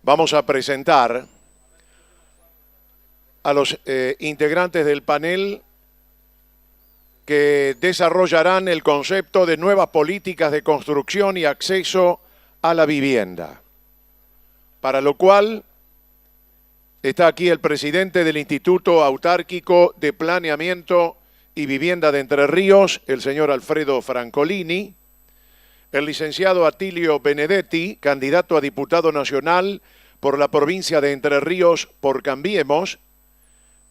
vamos a presentar a los integrantes del panel que desarrollarán el concepto de nuevas políticas de construcción y acceso a la vivienda. Para lo cual está aquí el presidente del Instituto Autárquico de Planeamiento y Vivienda de Entre Ríos, el señor Alfredo Francolini, el licenciado Atilio Benedetti, candidato a diputado nacional por la provincia de Entre Ríos por Cambiemos,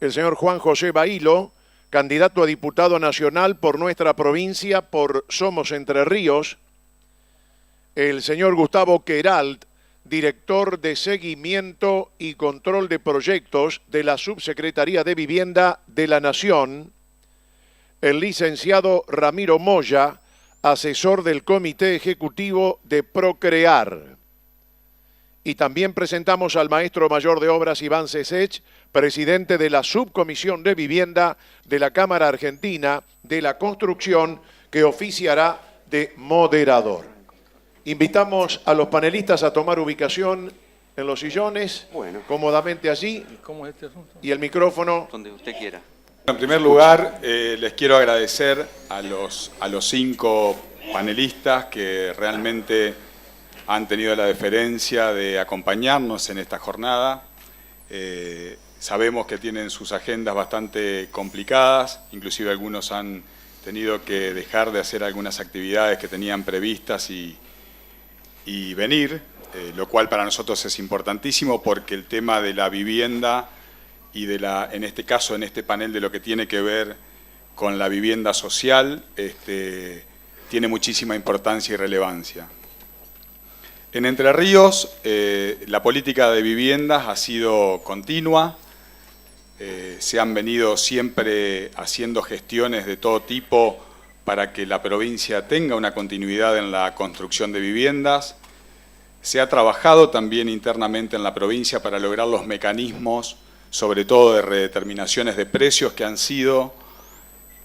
el señor Juan José Bailo, candidato a diputado nacional por nuestra provincia por Somos Entre Ríos, el señor Gustavo Queralt, director de Seguimiento y Control de Proyectos de la Subsecretaría de Vivienda de la Nación, el licenciado Ramiro Moya, asesor del Comité Ejecutivo de Procrear. Y también presentamos al maestro mayor de obras Iván Cesech, presidente de la Subcomisión de Vivienda de la Cámara Argentina de la Construcción, que oficiará de moderador. Invitamos a los panelistas a tomar ubicación en los sillones, cómodamente allí, y el micrófono donde usted quiera. En primer lugar, les quiero agradecer a los 5 panelistas que realmente han tenido la deferencia de acompañarnos en esta jornada. Sabemos que tienen sus agendas bastante complicadas, inclusive algunos han tenido que dejar de hacer algunas actividades que tenían previstas y venir, lo cual para nosotros es importantísimo porque el tema de la vivienda y en este caso, en este panel de lo que tiene que ver con la vivienda social, tiene muchísima importancia y relevancia. En Entre Ríos, la política de viviendas ha sido continua, se han venido siempre haciendo gestiones de todo tipo para que la provincia tenga una continuidad en la construcción de viviendas. Se ha trabajado también internamente en la provincia para lograr los mecanismos, sobre todo de redeterminaciones de precios que han sido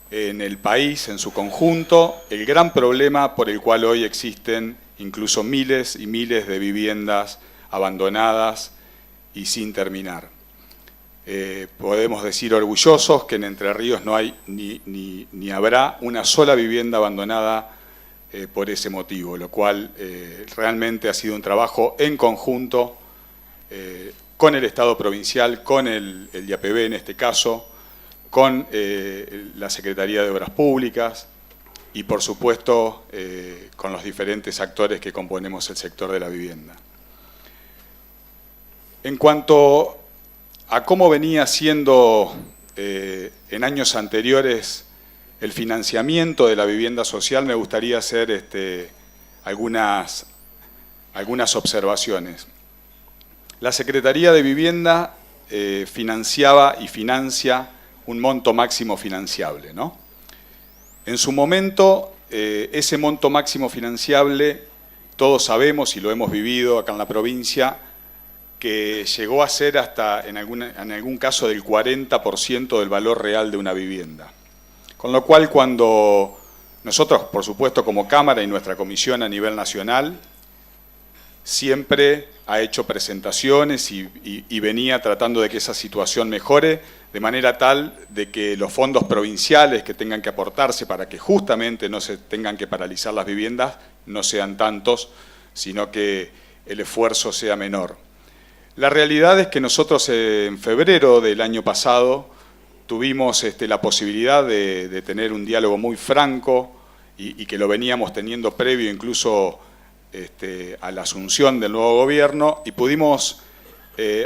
en el país en su conjunto el gran problema por el cual hoy existen incluso miles y miles de viviendas abandonadas y sin terminar. Podemos decir orgullosos que en Entre Ríos no hay ni habrá una sola vivienda abandonada por ese motivo, lo cual realmente ha sido un trabajo en conjunto con el Estado provincial, con el IAPB en este caso, con la Secretaría de Obras Públicas y por supuesto con los diferentes actores que componemos el sector de la vivienda. En cuanto a cómo venía siendo en años anteriores el financiamiento de la vivienda social, me gustaría hacer algunas observaciones. La Secretaría de Vivienda financiaba y financia un monto máximo financiable, ¿no? En su momento, ese monto máximo financiable, todos sabemos y lo hemos vivido acá en la provincia, que llegó a ser hasta en algún caso del 40% del valor real de una vivienda. Con lo cual, cuando nosotros, por supuesto, como Cámara y nuestra comisión a nivel nacional, siempre ha hecho presentaciones y venía tratando de que esa situación mejore, de manera tal de que los fondos provinciales que tengan que aportarse para que justamente no se tengan que paralizar las viviendas no sean tantos, sino que el esfuerzo sea menor. La realidad es que nosotros en febrero del año pasado tuvimos la posibilidad de tener un diálogo muy franco y que lo veníamos teniendo previo incluso a la asunción del nuevo gobierno, y pudimos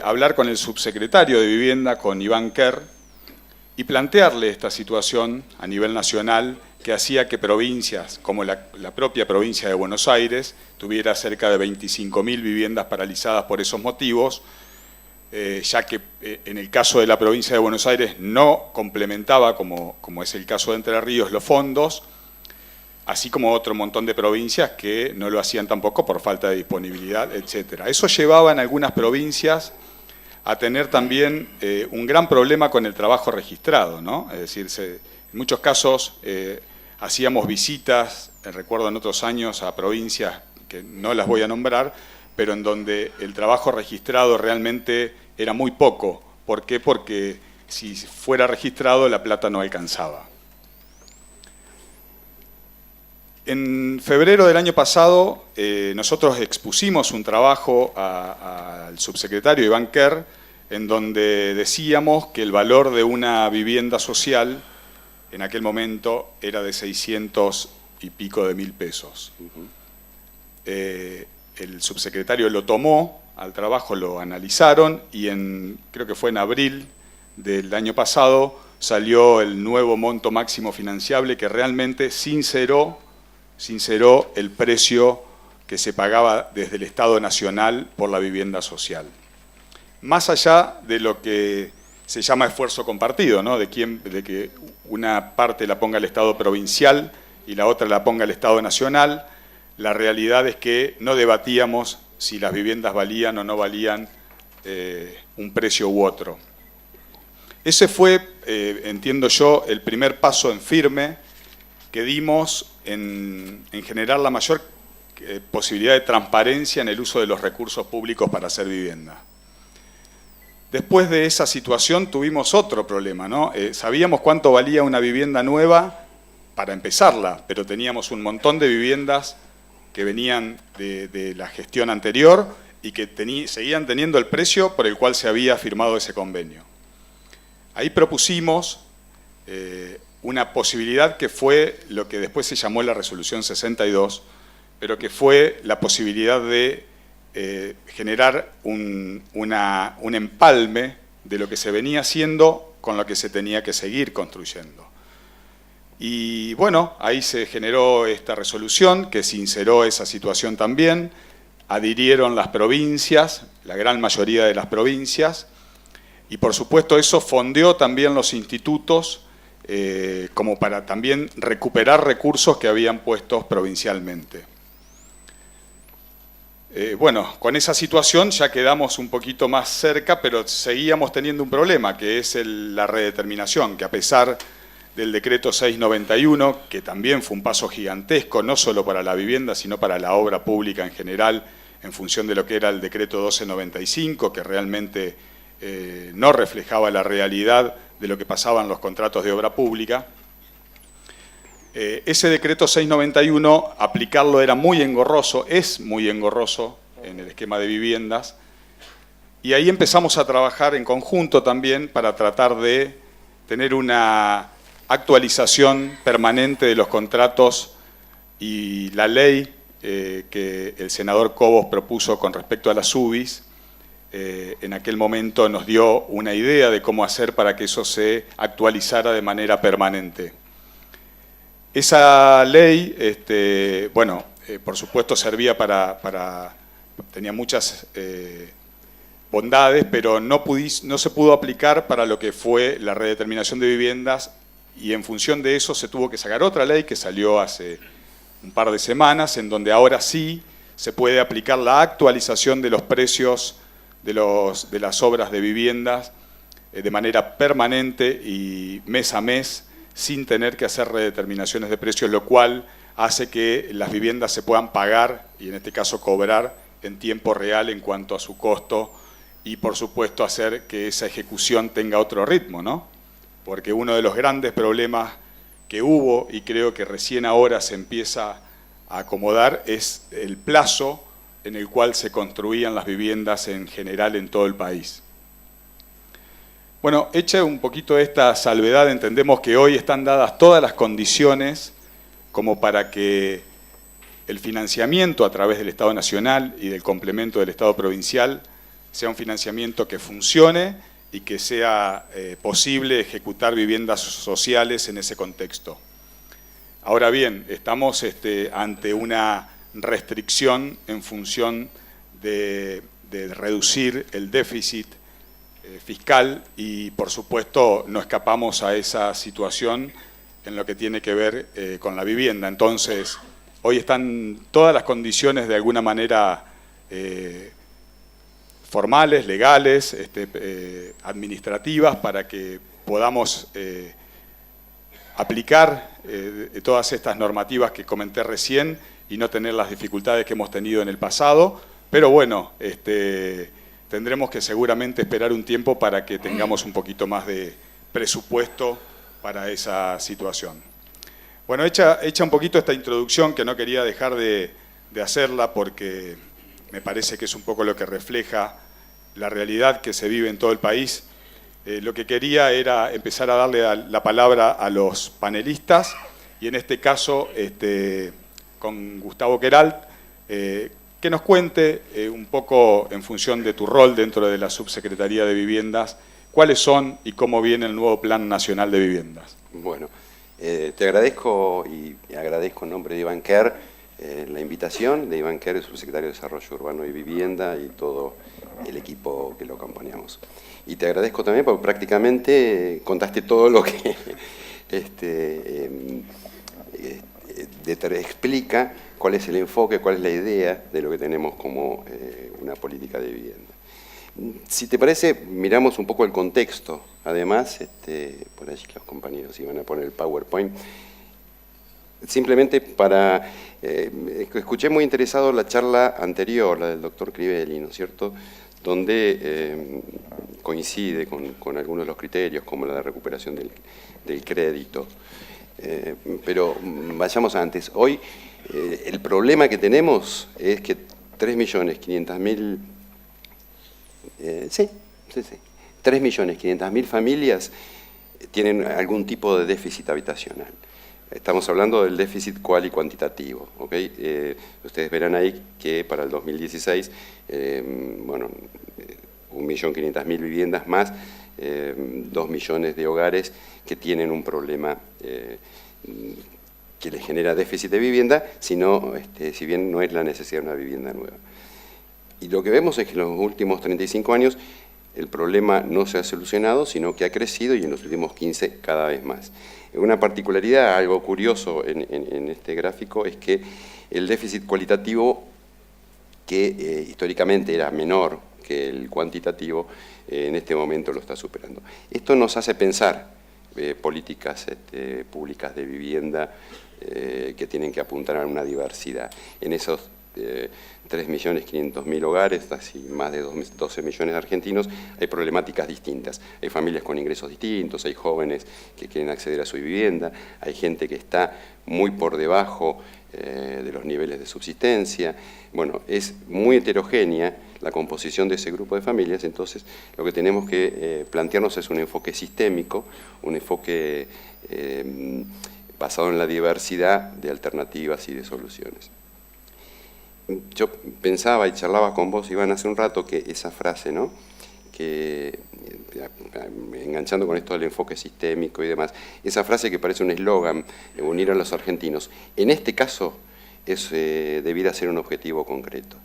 hablar con el subsecretario de Vivienda, con Iván Kerr, y plantearle esta situación a nivel nacional que hacía que provincias como la propia provincia de Buenos Aires tuviera cerca de 25.000 viviendas paralizadas por esos motivos, ya que en el caso de la provincia de Buenos Aires no complementaba, como es el caso de Entre Ríos, los fondos, así como otro montón de provincias que no lo hacían tampoco por falta de disponibilidad, etc. Eso llevaba en algunas provincias a tener también un gran problema con el trabajo registrado, ¿no? Es decir, en muchos casos hacíamos visitas, recuerdo en otros años, a provincias que no las voy a nombrar, pero en donde el trabajo registrado realmente era muy poco. ¿Por qué? Porque si fuera registrado la plata no alcanzaba. En febrero del año pasado nosotros expusimos un trabajo al subsecretario Iván Kerr, en donde decíamos que el valor de una vivienda social en aquel momento era de 600 y pico de mil pesos. El subsecretario lo tomó al trabajo, lo analizaron y creo que fue en abril del año pasado salió el nuevo monto máximo financiable que realmente sinceró el precio que se pagaba desde el Estado Nacional por la vivienda social. Más allá de lo que se llama esfuerzo compartido, ¿no? de que una parte la ponga el Estado provincial y la otra la ponga el Estado Nacional, la realidad es que no debatíamos si las viviendas valían o no valían un precio u otro. Ese fue, entiendo yo, el primer paso en firme que dimos en generar la mayor posibilidad de transparencia en el uso de los recursos públicos para hacer vivienda. Después de esa situación tuvimos otro problema, ¿no? Sabíamos cuánto valía una vivienda nueva para empezarla, pero teníamos un montón de viviendas que venían de la gestión anterior y que seguían teniendo el precio por el cual se había firmado ese convenio. Ahí propusimos una posibilidad que fue lo que después se llamó la Resolución 62, pero que fue la posibilidad de generar un empalme de lo que se venía haciendo con lo que se tenía que seguir construyendo. Y bueno, ahí se generó esta resolución que sinceró esa situación también, adhirieron las provincias, la gran mayoría de las provincias, y por supuesto eso fondeó también los institutos como para también recuperar recursos que habían puestos provincialmente. Bueno, con esa situación ya quedamos un poquito más cerca, pero seguíamos teniendo un problema, que es la redeterminación, que a pesar del decreto 691, que también fue un paso gigantesco, no solo para la vivienda, sino para la obra pública en general, en función de lo que era el decreto 1295, que realmente no reflejaba la realidad de lo que pasaba en los contratos de obra pública. Ese decreto 691, aplicarlo era muy engorroso, es muy engorroso en el esquema de viviendas, y ahí empezamos a trabajar en conjunto también para tratar de tener una actualización permanente de los contratos y la ley que el senador Cobos propuso con respecto a las UBIs. En aquel momento nos dio una idea de cómo hacer para que eso se actualizara de manera permanente. Esa ley, bueno, por supuesto servía tenía muchas bondades, pero no se pudo aplicar para lo que fue la redeterminación de viviendas, y en función de eso se tuvo que sacar otra ley que salió hace un par de semanas, en donde ahora sí se puede aplicar la actualización de los precios de las obras de viviendas de manera permanente y mes a mes, sin tener que hacer redeterminaciones de precios, lo cual hace que las viviendas se puedan pagar y en este caso cobrar en tiempo real en cuanto a su costo, y por supuesto hacer que esa ejecución tenga otro ritmo, ¿no? Porque uno de los grandes problemas que hubo, y creo que recién ahora se empieza a acomodar, es el plazo en el cual se construían las viviendas en general en todo el país. Bueno, hecha un poquito esta salvedad, entendemos que hoy están dadas todas las condiciones como para que el financiamiento a través del Estado Nacional y del complemento del Estado Provincial sea un financiamiento que funcione y que sea posible ejecutar viviendas sociales en ese contexto. Ahora bien, estamos ante una restricción en función de reducir el déficit fiscal y, por supuesto, no escapamos a esa situación en lo que tiene que ver con la vivienda. Entonces, hoy están todas las condiciones de alguna manera formales, legales, administrativas, para que podamos aplicar todas estas normativas que comenté recién y no tener las dificultades que hemos tenido en el pasado, Pero bueno, tendremos que seguramente esperar un tiempo para que tengamos un poquito más de presupuesto para esa situación. Bueno, hecha un poquito esta introducción, que no quería dejar de hacerla porque me parece que es un poco lo que refleja la realidad que se vive en todo el país. Lo que quería era empezar a darle la palabra a los panelistas, y en este caso con Gustavo Queralt, que nos cuente un poco, en función de tu rol dentro de la Subsecretaría de Viviendas, cuáles son y cómo viene el nuevo Plan Nacional de Viviendas. Bueno, te agradezco y agradezco en nombre de Iván Kerr la invitación de Iván Kerr, el subsecretario de Desarrollo Urbano y Vivienda, y todo el equipo que lo acompañamos. Y te agradezco también porque prácticamente contaste todo lo que explica cuál es el enfoque, cuál es la idea de lo que tenemos como una política de vivienda. Si te parece, miramos un poco el contexto. Además, por allí los compañeros iban a poner el PowerPoint. Simplemente para... escuché muy interesado la charla anterior, la del doctor Crivelli, ¿no es cierto?, donde coincide con algunos de los criterios, como la de recuperación del crédito. Pero vayamos antes. Hoy el problema que tenemos es que 3.500.000... 3.500.000 familias tienen algún tipo de déficit habitacional. Estamos hablando del déficit cual y cuantitativo, ¿ok? Ustedes verán ahí que para el 2016, bueno, 1.500.000 viviendas más, 2 millones de hogares que tienen un problema que les genera déficit de vivienda, sino, si bien no es la necesidad de una vivienda nueva. Y lo que vemos es que en los últimos 35 años el problema no se ha solucionado, sino que ha crecido, y en los últimos 15 cada vez más. Una particularidad, algo curioso en este gráfico, es que el déficit cualitativo, que históricamente era menor que el cuantitativo, en este momento lo está superando. Esto nos hace pensar políticas públicas de vivienda que tienen que apuntar a una diversidad. En esos 3.500.000 hogares, así más de 12 millones de argentinos, hay problemáticas distintas. Hay familias con ingresos distintos, hay jóvenes que quieren acceder a su vivienda, hay gente que está muy por debajo de los niveles de subsistencia. Bueno, es muy heterogénea la composición de ese grupo de familias, entonces lo que tenemos que plantearnos es un enfoque sistémico, un enfoque basado en la diversidad de alternativas y de soluciones. Yo pensaba y charlaba con vos, Iván, hace un rato, que esa frase, ¿no?, que, enganchando con esto del enfoque sistémico y demás, esa frase que parece un eslogan, unir a los argentinos, en este caso debiera ser un objetivo concreto.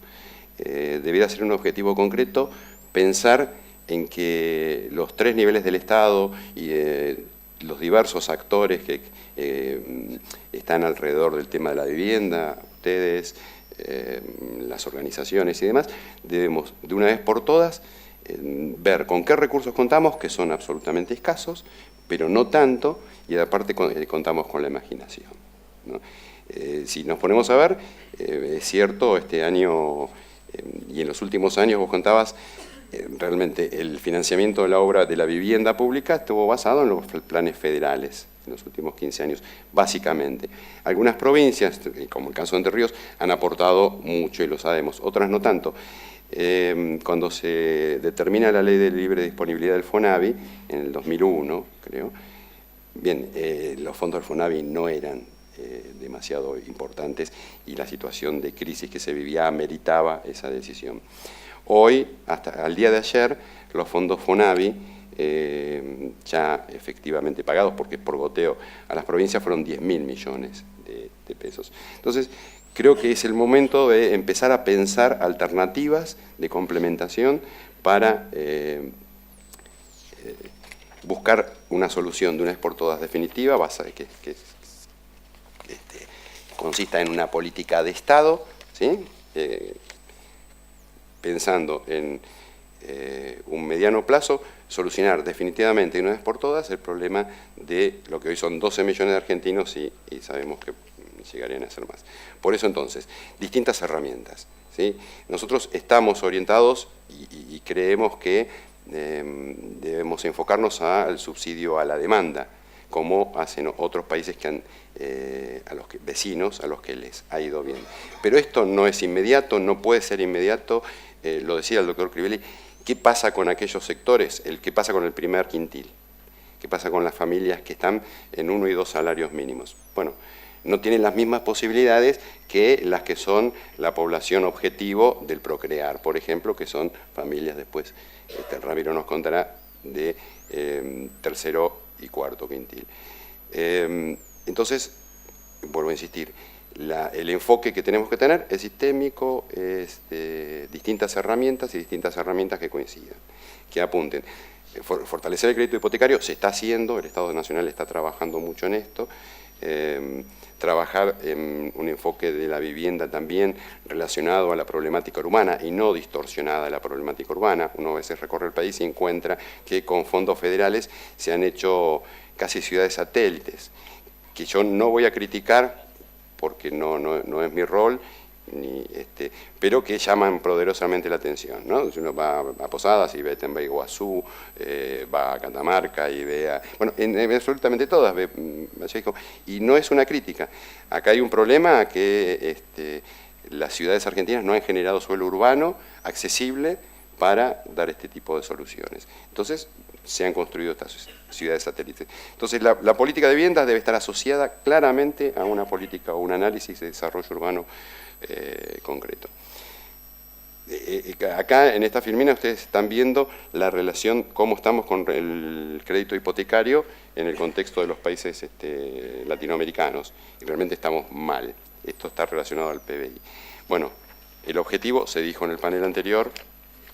Debiera ser un objetivo concreto pensar en que los 3 niveles del Estado y los diversos actores que están alrededor del tema de la vivienda, ustedes, las organizaciones y demás, debemos de una vez por todas ver con qué recursos contamos, que son absolutamente escasos, pero no tanto, y aparte contamos con la imaginación, ¿no? Si nos ponemos a ver, es cierto, este año y en los últimos años, vos contabas, realmente el financiamiento de la obra de la vivienda pública estuvo basado en los planes federales en los últimos 15 años, básicamente. Algunas provincias, como el caso de Entre Ríos, han aportado mucho y lo sabemos, otras no tanto. Cuando se determina la ley de libre disponibilidad del FONAVI, en el 2001, creo, bien, los fondos del FONAVI no eran demasiado importantes y la situación de crisis que se vivía ameritaba esa decisión. Hoy, hasta al día de ayer, los fondos FONAVI, ya efectivamente pagados, porque por goteo a las provincias, fueron 10.000 millones de pesos. Entonces, creo que es el momento de empezar a pensar alternativas de complementación para buscar una solución de una vez por todas definitiva, basada que consista en una política de Estado, ¿sí?, pensando en un mediano plazo, solucionar definitivamente y una vez por todas el problema de lo que hoy son 12 millones de argentinos y sabemos que llegarían a ser más. Por eso entonces, distintas herramientas, ¿sí? Nosotros estamos orientados y creemos que debemos enfocarnos al subsidio a la demanda, como hacen otros países que han, vecinos a los que les ha ido bien. Pero esto no es inmediato, no puede ser inmediato, lo decía el doctor Crivelli. ¿Qué pasa con aquellos sectores? ¿Qué pasa con el primer quintil? ¿Qué pasa con las familias que están en 1 y 2 salarios mínimos? Bueno, no tienen las mismas posibilidades que las que son la población objetivo del procrear, por ejemplo, que son familias después, Ramiro nos contará, de tercero y cuarto quintil. Entonces, vuelvo a insistir, el enfoque que tenemos que tener es sistémico, es distintas herramientas y distintas herramientas que coincidan, que apunten. Fortalecer el crédito hipotecario se está haciendo, el Estado Nacional está trabajando mucho en esto. Trabajar en un enfoque de la vivienda también relacionado a la problemática urbana y no distorsionada a la problemática urbana. Uno a veces recorre el país y encuentra que con fondos federales se han hecho casi ciudades satélites, que yo no voy a criticar porque no es mi rol, pero que llaman poderosamente la atención, ¿no? Si uno va a Posadas y ve Temba Iguazú, va a Catamarca y ve bueno, en absolutamente todas ve Vallejo, y no es una crítica. Acá hay un problema que las ciudades argentinas no han generado suelo urbano accesible para dar este tipo de soluciones. Entonces, se han construido estas ciudades satélites. Entonces, la política de viviendas debe estar asociada claramente a una política o un análisis de desarrollo urbano concreto. Acá en esta filmina ustedes están viendo la relación, cómo estamos con el crédito hipotecario en el contexto de los países latinoamericanos. Y realmente estamos mal. Esto está relacionado al PBI. Bueno, el objetivo, se dijo en el panel anterior,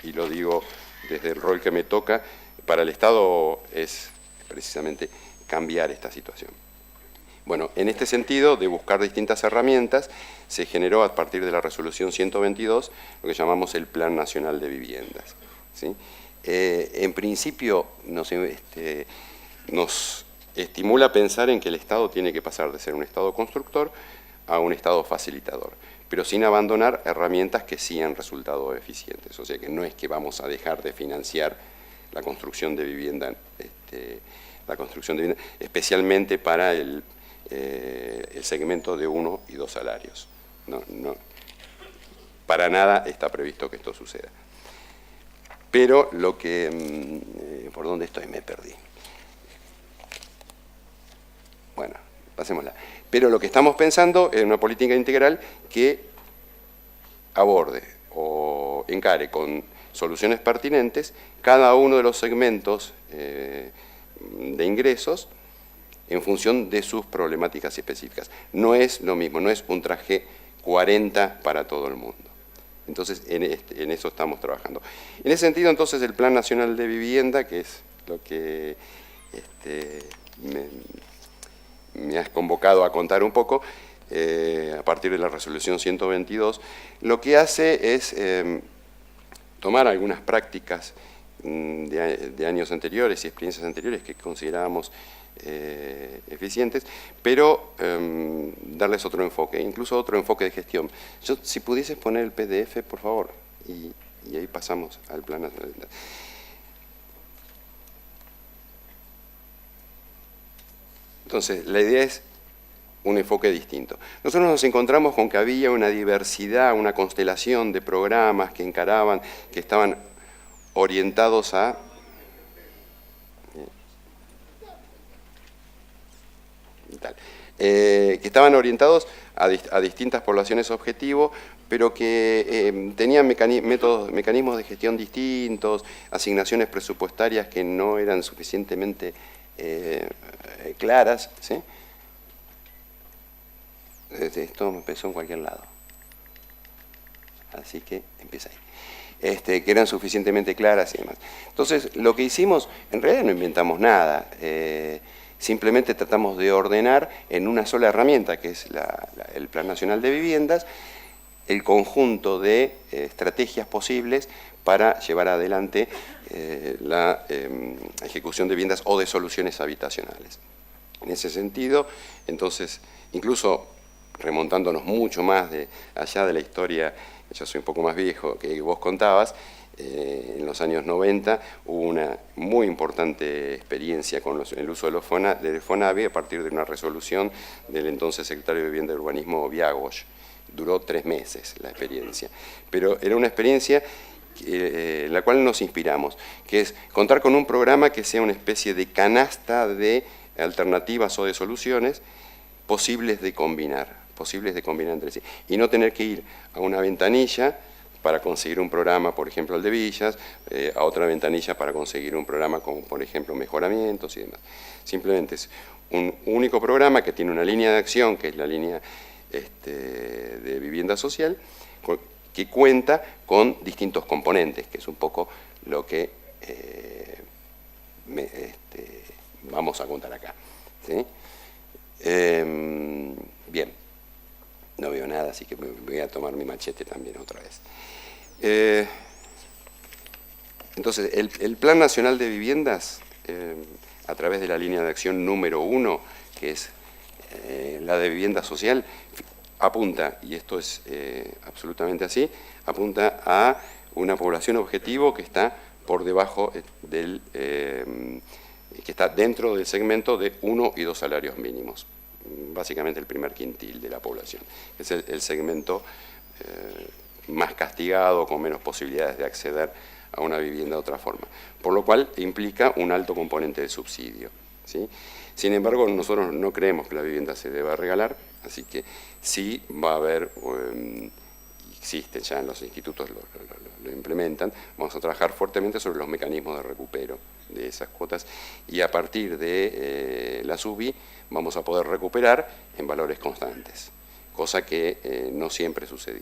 y lo digo desde el rol que me toca, para el Estado es precisamente cambiar esta situación. Bueno, en este sentido, de buscar distintas herramientas, se generó a partir de la resolución 122 lo que llamamos el Plan Nacional de Viviendas, ¿sí? En principio nos estimula a pensar en que el Estado tiene que pasar de ser un Estado constructor a un Estado facilitador, pero sin abandonar herramientas que sí han resultado eficientes. O sea que no es que vamos a dejar de financiar la construcción de vivienda, especialmente para el segmento de 1 y 2 salarios. No, para nada está previsto que esto suceda. Pero lo que... ¿por dónde estoy? Me perdí. Bueno, pasémosla. Pero lo que estamos pensando es una política integral que aborde o encare con soluciones pertinentes cada uno de los segmentos de ingresos en función de sus problemáticas específicas. No es lo mismo, no es un traje 40 para todo el mundo. Entonces, en eso estamos trabajando. En ese sentido, entonces, el Plan Nacional de Vivienda, que es lo que me has convocado a contar un poco, a partir de la resolución 122, lo que hace es tomar algunas prácticas de años anteriores y experiencias anteriores que considerábamos eficientes, pero darles otro enfoque, incluso otro enfoque de gestión. Si pudieses poner el PDF, por favor, y ahí pasamos al Plan Nacional. Entonces, la idea es un enfoque distinto. Nosotros nos encontramos con que había una diversidad, una constelación de programas que encaraban, que estaban orientados a... que estaban orientados a distintas poblaciones objetivo, pero que tenían mecanismos de gestión distintos, asignaciones presupuestarias que no eran suficientemente claras, ¿sí? Esto me empezó en cualquier lado. Así que empieza ahí. Que eran suficientemente claras y demás. Entonces, lo que hicimos, en realidad no inventamos nada. Simplemente tratamos de ordenar en una sola herramienta, que es el Plan Nacional de Viviendas, el conjunto de estrategias posibles para llevar adelante la ejecución de viviendas o de soluciones habitacionales. En ese sentido, entonces, incluso remontándonos mucho más allá de la historia ya soy un poco más viejo que vos contabas, en los años 90 hubo una muy importante experiencia con el uso del FONAVI a partir de una resolución del entonces secretario de Vivienda y Urbanismo Viagos. Duró 3 meses la experiencia, pero era una experiencia en la cual nos inspiramos, que es contar con un programa que sea una especie de canasta de alternativas o de soluciones posibles de combinar entre sí, y no tener que ir a una ventanilla para conseguir un programa, por ejemplo el de villas, a otra ventanilla para conseguir un programa como por ejemplo mejoramientos y demás. Simplemente es un único programa que tiene una línea de acción, que es la línea de vivienda social, que cuenta con distintos componentes, que es un poco lo que vamos a contar acá, ¿sí? Bien, no veo nada, así que me voy a tomar mi machete también otra vez. Entonces, el Plan Nacional de Viviendas, a través de la línea de acción número 1, que es la de vivienda social, apunta, y esto es absolutamente así, apunta a una población objetivo que está por debajo que está dentro del segmento de 1 y 2 salarios mínimos, básicamente el primer quintil de la población. Es el segmento más castigado, con menos posibilidades de acceder a una vivienda de otra forma, por lo cual implica un alto componente de subsidio, ¿sí? Sin embargo, nosotros no creemos que la vivienda se deba regalar, así que sí va a haber, existen ya en los institutos, lo implementan, vamos a trabajar fuertemente sobre los mecanismos de recupero de esas cuotas, y a partir de la SUBI vamos a poder recuperar en valores constantes, cosa que no siempre sucedía.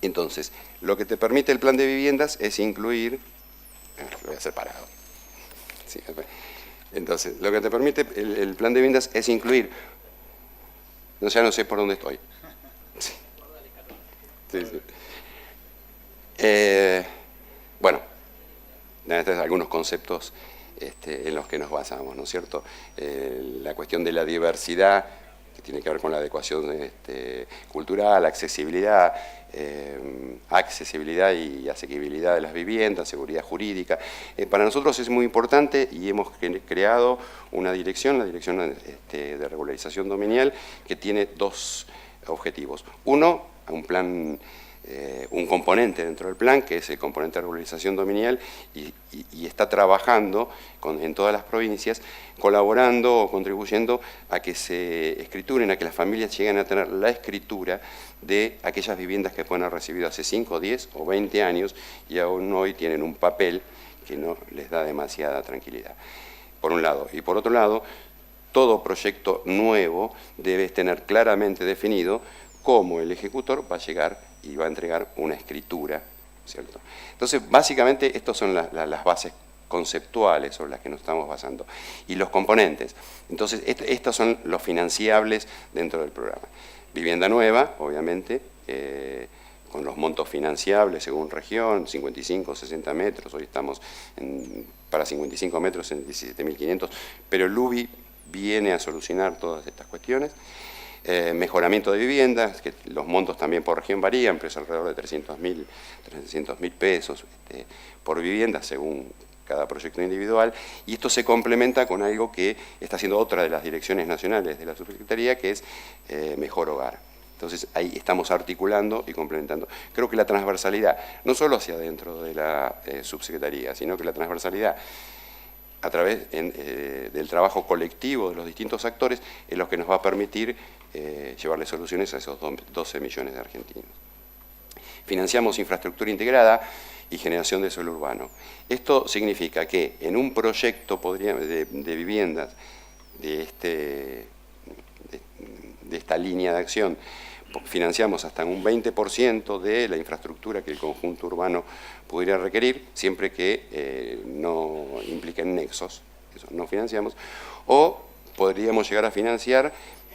Entonces, lo que te permite el plan de viviendas es incluir, lo voy a hacer parado. Sí, entonces, lo que te permite el plan de viviendas es incluir, ya no sé por dónde estoy. Sí. Sí, sí. Bueno, algunos conceptos en los que nos basamos, ¿no es cierto? La cuestión de la diversidad, que tiene que ver con la adecuación cultural, accesibilidad y asequibilidad de las viviendas, seguridad jurídica. Para nosotros es muy importante y hemos creado una dirección, la Dirección de Regularización Dominial, que tiene 2 objetivos. Uno, un componente dentro del plan, que es el componente de regularización dominial, y está trabajando en todas las provincias, colaborando o contribuyendo a que se escrituren, a que las familias lleguen a tener la escritura de aquellas viviendas que pueden haber recibido hace 5, 10 o 20 años y aún hoy tienen un papel que no les da demasiada tranquilidad, por un lado. Y por otro lado, todo proyecto nuevo debe tener claramente definido cómo el ejecutor va a llegar y va a entregar una escritura, ¿cierto? Entonces, básicamente, estas son las bases conceptuales sobre las que nos estamos basando. Y los componentes. Entonces, estos son los financiables dentro del programa. Vivienda nueva, obviamente, con los montos financiables según región, 55, 60 metros, hoy estamos para 55 metros en 17.500, pero el LUBI viene a solucionar todas estas cuestiones. Mejoramiento de viviendas, que los montos también por región varían, pero es alrededor de 300.000 pesos por vivienda según cada proyecto individual, y esto se complementa con algo que está haciendo otra de las direcciones nacionales de la subsecretaría, que es Mejor Hogar. Entonces ahí estamos articulando y complementando. Creo que la transversalidad, no solo hacia adentro de la subsecretaría, sino que la transversalidad a través del trabajo colectivo de los distintos actores es lo que nos va a permitir llevarle soluciones a esos 12 millones de argentinos. Financiamos infraestructura integrada y generación de suelo urbano. Esto significa que en un proyecto de viviendas de esta línea de acción financiamos hasta un 20% de la infraestructura que el conjunto urbano pudiera requerir, siempre que no impliquen nexos, eso no financiamos, o podríamos llegar a financiar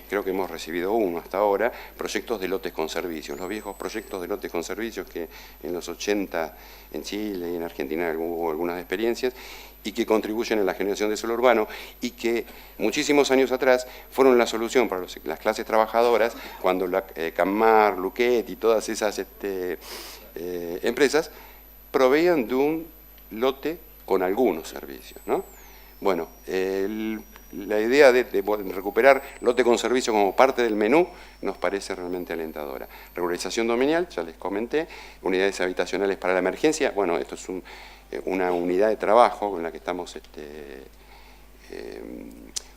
creo que hemos recibido uno hasta ahora, proyectos de lotes con servicios, los viejos proyectos de lotes con servicios que en los 80 en Chile y en Argentina hubo algunas experiencias, y que contribuyen a la generación de suelo urbano y que muchísimos años atrás fueron la solución para las clases trabajadoras cuando Cammar, Luquet y todas esas empresas proveían de un lote con algunos servicios, ¿no? Bueno, la idea de recuperar lote con servicio como parte del menú nos parece realmente alentadora. Regularización dominial, ya les comenté, unidades habitacionales para la emergencia, bueno, esto es una unidad de trabajo con la que estamos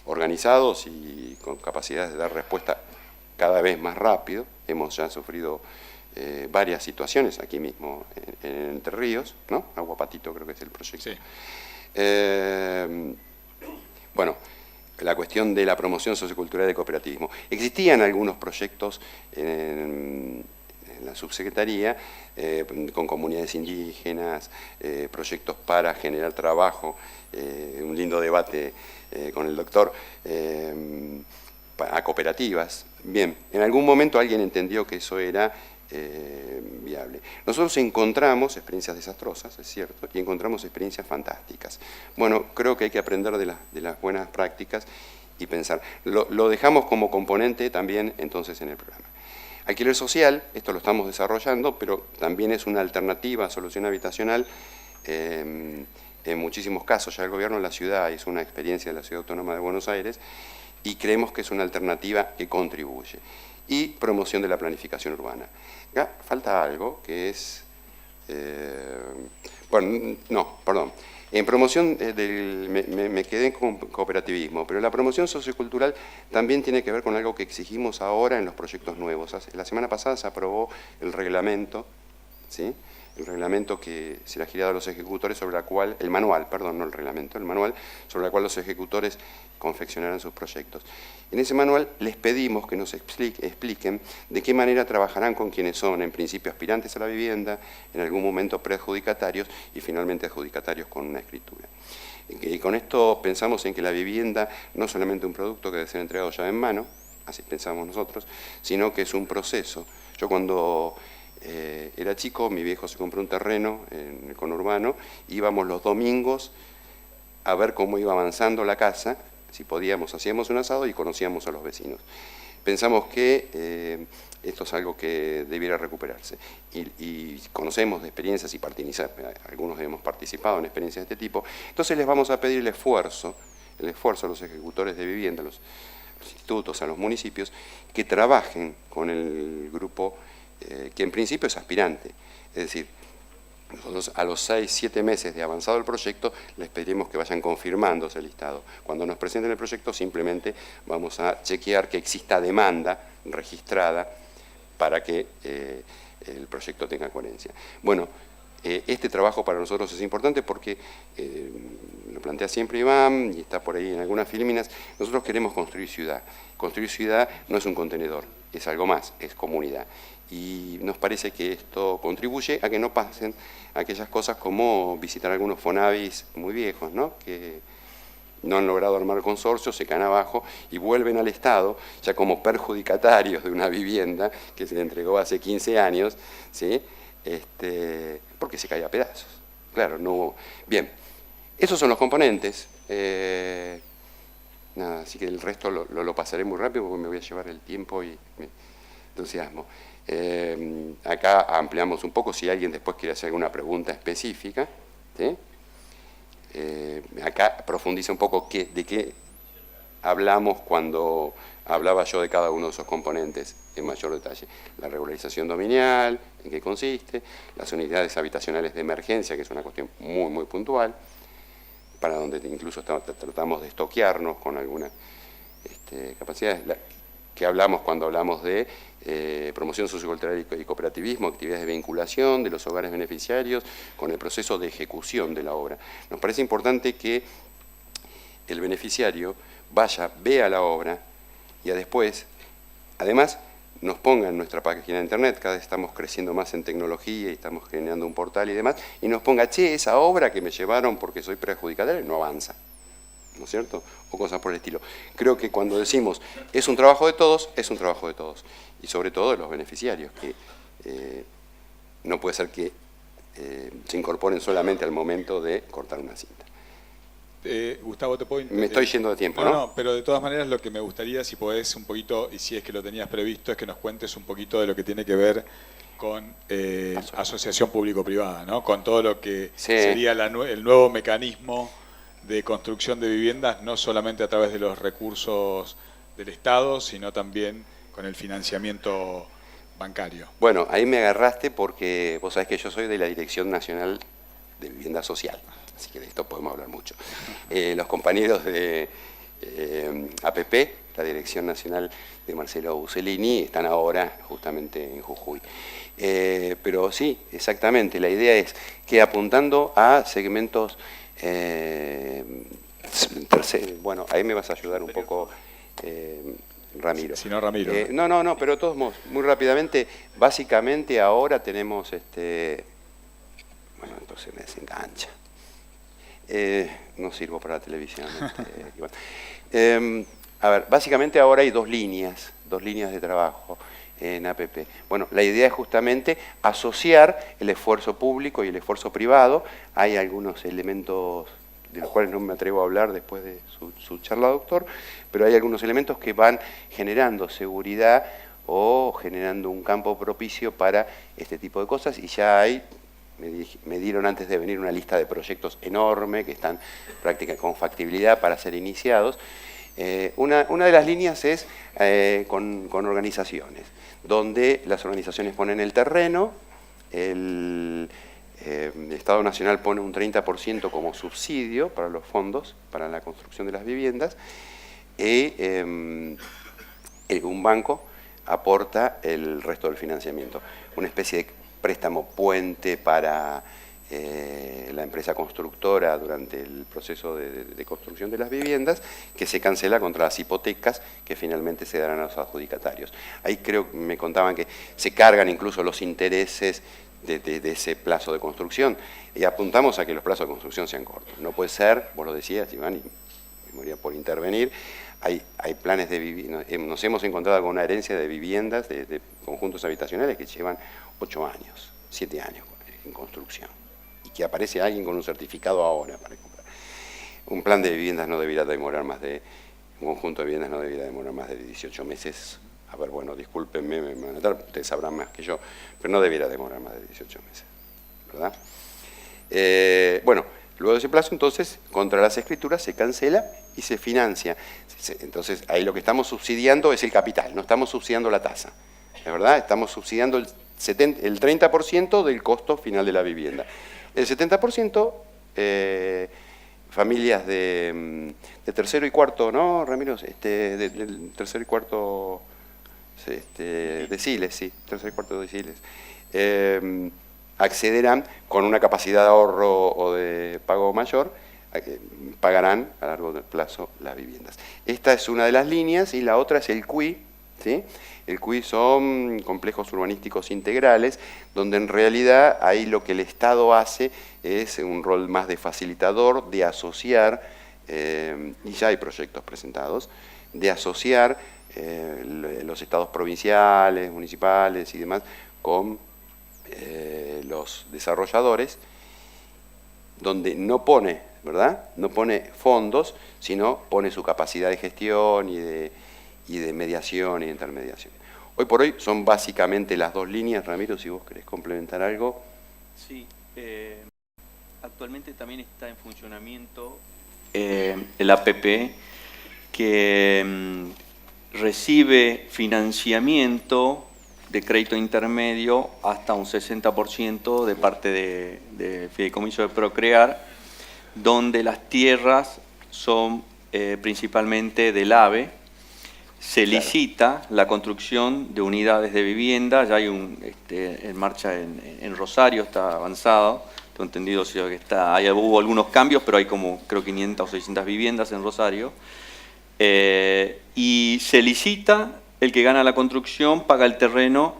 organizados y con capacidades de dar respuesta cada vez más rápido. Hemos ya sufrido varias situaciones aquí mismo en Entre Ríos, ¿no? Agua Patito creo que es el proyecto. Sí. Bueno, la cuestión de la promoción sociocultural del cooperativismo. Existían algunos proyectos en la subsecretaría, con comunidades indígenas, proyectos para generar trabajo, un lindo debate con el doctor, a cooperativas. Bien, en algún momento alguien entendió que eso era viable. Nosotros encontramos experiencias desastrosas, es cierto, y encontramos experiencias fantásticas. Bueno, creo que hay que aprender de las buenas prácticas y pensar. Lo dejamos como componente también entonces en el programa. Alquiler social, esto lo estamos desarrollando, pero también es una alternativa a solución habitacional. En muchísimos casos ya el gobierno de la ciudad hizo una experiencia de la Ciudad Autónoma de Buenos Aires y creemos que es una alternativa que contribuye. Y promoción de la planificación urbana. Acá falta algo que es... bueno, no, perdón. En promoción, me quedé con cooperativismo, pero la promoción sociocultural también tiene que ver con algo que exigimos ahora en los proyectos nuevos. La semana pasada se aprobó el reglamento, ¿sí? El reglamento que será girado a los ejecutores sobre la cual, el manual, perdón, no el reglamento, el manual sobre la cual los ejecutores confeccionarán sus proyectos. En ese manual les pedimos que nos expliquen de qué manera trabajarán con quienes son, en principio, aspirantes a la vivienda, en algún momento preadjudicatarios y finalmente adjudicatarios con una escritura. Y con esto pensamos en que la vivienda no es solamente un producto que debe ser entregado ya en mano, así pensamos nosotros, sino que es un proceso. Yo cuando era chico, mi viejo se compró un terreno en el conurbano, íbamos los domingos a ver cómo iba avanzando la casa, si podíamos, hacíamos un asado y conocíamos a los vecinos. Pensamos que esto es algo que debiera recuperarse y conocemos de experiencias y algunos hemos participado en experiencias de este tipo, entonces les vamos a pedir el esfuerzo a los ejecutores de vivienda, a los institutos, a los municipios, que trabajen con el grupo que en principio es aspirante, es decir, nosotros a los 6, 7 meses de avanzado el proyecto les pediremos que vayan confirmando ese listado. Cuando nos presenten el proyecto simplemente vamos a chequear que exista demanda registrada para que el proyecto tenga coherencia. Bueno, este trabajo para nosotros es importante porque, lo plantea siempre Iván y está por ahí en algunas filminas, nosotros queremos construir ciudad. Construir ciudad no es un contenedor, es algo más, es comunidad. Y nos parece que esto contribuye a que no pasen aquellas cosas como visitar algunos Fonavis muy viejos, ¿no? Que no han logrado armar consorcios, se caen abajo y vuelven al Estado ya como perjudicatarios de una vivienda que se le entregó hace 15 años, ¿sí? Porque se cae a pedazos. Claro, no hubo... Bien, esos son los componentes. Nada, así que el resto lo pasaré muy rápido porque me voy a llevar el tiempo y me entusiasmo. Acá ampliamos un poco si alguien después quiere hacer alguna pregunta específica, ¿sí? Acá profundiza un poco de qué hablamos cuando hablaba yo de cada uno de esos componentes en mayor detalle. La regularización dominial, en qué consiste, las unidades habitacionales de emergencia, que es una cuestión muy, muy puntual, para donde incluso tratamos de estoquearnos con algunas capacidades, que hablamos cuando hablamos de promoción sociocultural y cooperativismo, actividades de vinculación de los hogares beneficiarios con el proceso de ejecución de la obra. Nos parece importante que el beneficiario vaya, vea la obra y después, además, nos ponga en nuestra página de internet, cada vez estamos creciendo más en tecnología y estamos generando un portal y demás, y nos ponga, che, esa obra que me llevaron porque soy preadjudicatario, no avanza. ¿no es cierto? O cosas por el estilo. Creo que cuando decimos es un trabajo de todos, es un trabajo de todos. Y sobre todo de los beneficiarios, que no puede ser que se incorporen solamente al momento de cortar una cinta. Gustavo, te puedo... Me estoy yendo de tiempo, ¿no? No, pero de todas maneras lo que me gustaría, si podés un poquito, y si es que lo tenías previsto, es que nos cuentes un poquito de lo que tiene que ver con asociación público-privada, ¿no? Con todo lo que sería el nuevo mecanismo de construcción de viviendas, no solamente a través de los recursos del Estado, sino también con el financiamiento bancario. Bueno, ahí me agarraste porque vos sabés que yo soy de la Dirección Nacional de Vivienda Social, así que de esto podemos hablar mucho. Los compañeros de APP, la Dirección Nacional de Marcelo Busellini, están ahora justamente en Jujuy. Pero sí, exactamente, la idea es que apuntando a segmentos bueno, ahí me vas a ayudar un poco, Ramiro. Si no, Ramiro. No, pero de todos modos, muy rápidamente, básicamente ahora tenemos, bueno, entonces me desengancha. No sirvo para la televisión. A ver, básicamente ahora hay dos líneas de trabajo en APP. Bueno, la idea es justamente asociar el esfuerzo público y el esfuerzo privado. Hay algunos elementos de los cuales no me atrevo a hablar después de su charla, doctor, pero hay algunos elementos que van generando seguridad o generando un campo propicio para este tipo de cosas, y ya hay, me dieron antes de venir una lista de proyectos enorme que están prácticamente con factibilidad para ser iniciados. Una de las líneas es con organizaciones, donde las organizaciones ponen el terreno, el Estado Nacional pone un 30% como subsidio para los fondos, para la construcción de las viviendas, y un banco aporta el resto del financiamiento. Una especie de préstamo puente para la empresa constructora durante el proceso de construcción de las viviendas, que se cancela contra las hipotecas que finalmente se darán a los adjudicatarios. Ahí creo que me contaban que se cargan incluso los intereses de ese plazo de construcción, y apuntamos a que los plazos de construcción sean cortos. No puede ser, vos lo decías, Iván, y me moría por intervenir, hay planes de vivienda, nos hemos encontrado con una herencia de viviendas, de conjuntos habitacionales que llevan 8 años, 7 años en construcción, y que aparece alguien con un certificado ahora para comprar. Un plan de viviendas no debería demorar más de, un conjunto de viviendas no debería demorar más de 18 meses. A ver, bueno, discúlpenme, me van a notar, ustedes sabrán más que yo, pero no debiera demorar más de 18 meses, ¿verdad? Bueno, luego de ese plazo, entonces, contra las escrituras se cancela y se financia. Entonces, ahí lo que estamos subsidiando es el capital, no estamos subsidiando la tasa, ¿es verdad? Estamos subsidiando el 30% del costo final de la vivienda. El 70%, familias de tercero y cuarto, ¿no, Ramiro? Del tercero y cuarto... deciles, sí, tercer y cuarto deciles, accederán con una capacidad de ahorro o de pago mayor, pagarán a largo plazo las viviendas. Esta es una de las líneas, y la otra es el CUI, ¿sí? El CUI son complejos urbanísticos integrales, donde en realidad ahí lo que el Estado hace es un rol más de facilitador, de asociar, y ya hay proyectos presentados, de asociar los estados provinciales, municipales y demás con los desarrolladores, donde no pone, ¿verdad? No pone fondos, sino pone su capacidad de gestión y de mediación y de intermediación. Hoy por hoy son básicamente las dos líneas. Ramiro, si vos querés complementar algo. Sí, actualmente también está en funcionamiento el APP, que recibe financiamiento de crédito intermedio hasta un 60% de parte de Fideicomiso de Procrear, donde las tierras son principalmente del AVE. Se licita la construcción de unidades de vivienda, ya hay en marcha en Rosario, está avanzado, tengo entendido que hubo algunos cambios, pero hay como creo 500 o 600 viviendas en Rosario. Y se licita, el que gana la construcción paga el terreno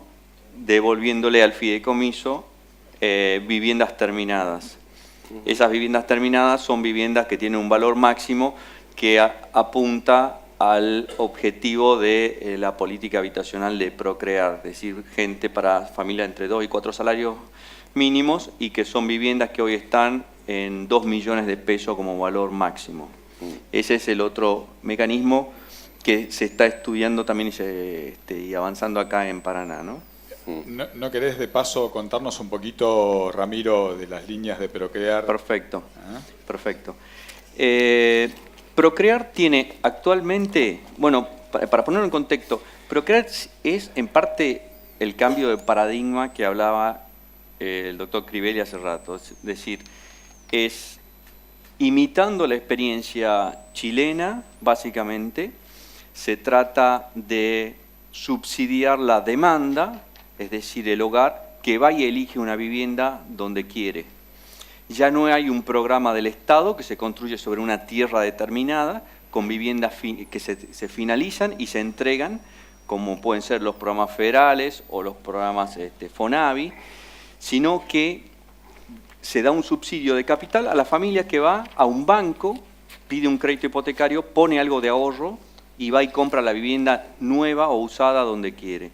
devolviéndole al fideicomiso viviendas terminadas. Esas viviendas terminadas son viviendas que tienen un valor máximo que apunta al objetivo de la política habitacional de Procrear, es decir, gente para familias entre 2 y 4 salarios mínimos y que son viviendas que hoy están en 2 millones de pesos como valor máximo. Ese es el otro mecanismo que se está estudiando también y avanzando acá en Paraná, ¿no? ¿No querés de paso contarnos un poquito, Ramiro, de las líneas de Procrear? Perfecto, perfecto. Procrear tiene actualmente, bueno, para ponerlo en contexto, Procrear es en parte el cambio de paradigma que hablaba el doctor Crivelli hace rato. Es decir, es imitando la experiencia chilena, básicamente, se trata de subsidiar la demanda, es decir, el hogar que va y elige una vivienda donde quiere. Ya no hay un programa del Estado que se construye sobre una tierra determinada, con viviendas que se finalizan y se entregan, como pueden ser los programas federales o los programas FONAVI, sino que se da un subsidio de capital a la familia que va a un banco, pide un crédito hipotecario, pone algo de ahorro y va y compra la vivienda nueva o usada donde quiere.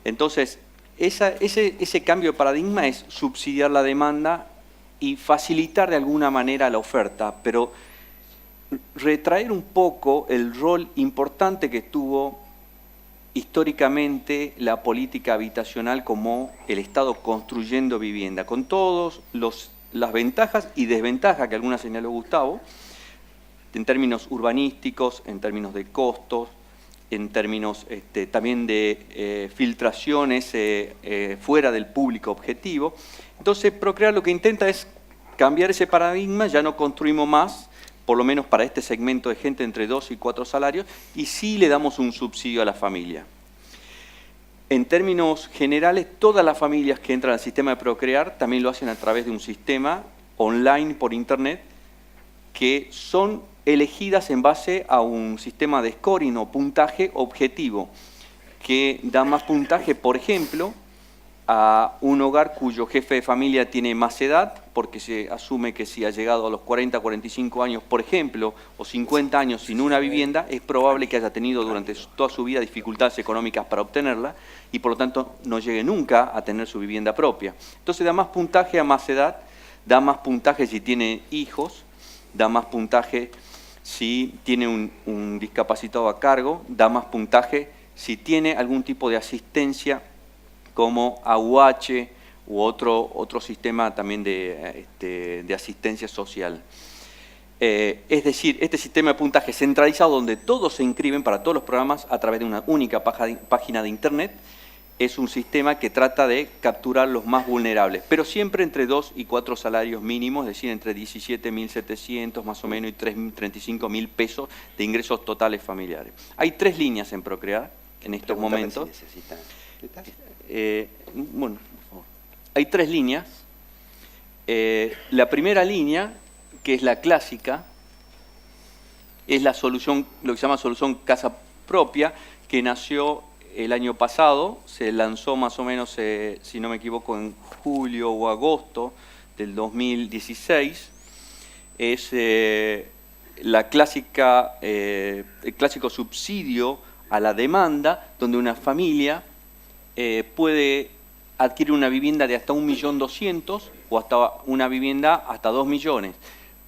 Entonces, ese cambio de paradigma es subsidiar la demanda y facilitar de alguna manera la oferta, pero retraer un poco el rol importante que tuvo históricamente la política habitacional como el Estado construyendo vivienda, con todas las ventajas y desventajas que alguna señaló Gustavo, en términos urbanísticos, en términos de costos, en términos también de filtraciones fuera del público objetivo. Entonces, Procrear lo que intenta es cambiar ese paradigma, ya no construimos más, por lo menos para este segmento de gente entre 2 y 4 salarios, y sí le damos un subsidio a la familia. En términos generales, todas las familias que entran al sistema de Procrear también lo hacen a través de un sistema online por internet, que son elegidas en base a un sistema de scoring o puntaje objetivo, que da más puntaje, por ejemplo, a un hogar cuyo jefe de familia tiene más edad, porque se asume que si ha llegado a los 40, 45 años, por ejemplo, o 50 años sin una vivienda, es probable que haya tenido durante toda su vida dificultades económicas para obtenerla y por lo tanto no llegue nunca a tener su vivienda propia. Entonces da más puntaje a más edad, da más puntaje si tiene hijos, da más puntaje si tiene un discapacitado a cargo, da más puntaje si tiene algún tipo de asistencia como AUH u otro sistema también de asistencia social. Es decir, este sistema de puntaje centralizado donde todos se inscriben para todos los programas a través de una única página de internet, es un sistema que trata de capturar los más vulnerables, pero siempre entre 2 y 4 salarios mínimos, es decir, entre 17.700 más o menos y 35.000 pesos de ingresos totales familiares. Hay 3 líneas en Procrear en estos momentos. Bueno, por favor. Hay 3 líneas. La primera línea, que es la clásica, es la solución, lo que se llama solución casa propia, que nació el año pasado, se lanzó más o menos, si no me equivoco, en julio o agosto del 2016. Es la clásica, el clásico subsidio a la demanda, donde una familia puede adquirir una vivienda de hasta 1.200.000 o hasta una vivienda hasta 2 millones,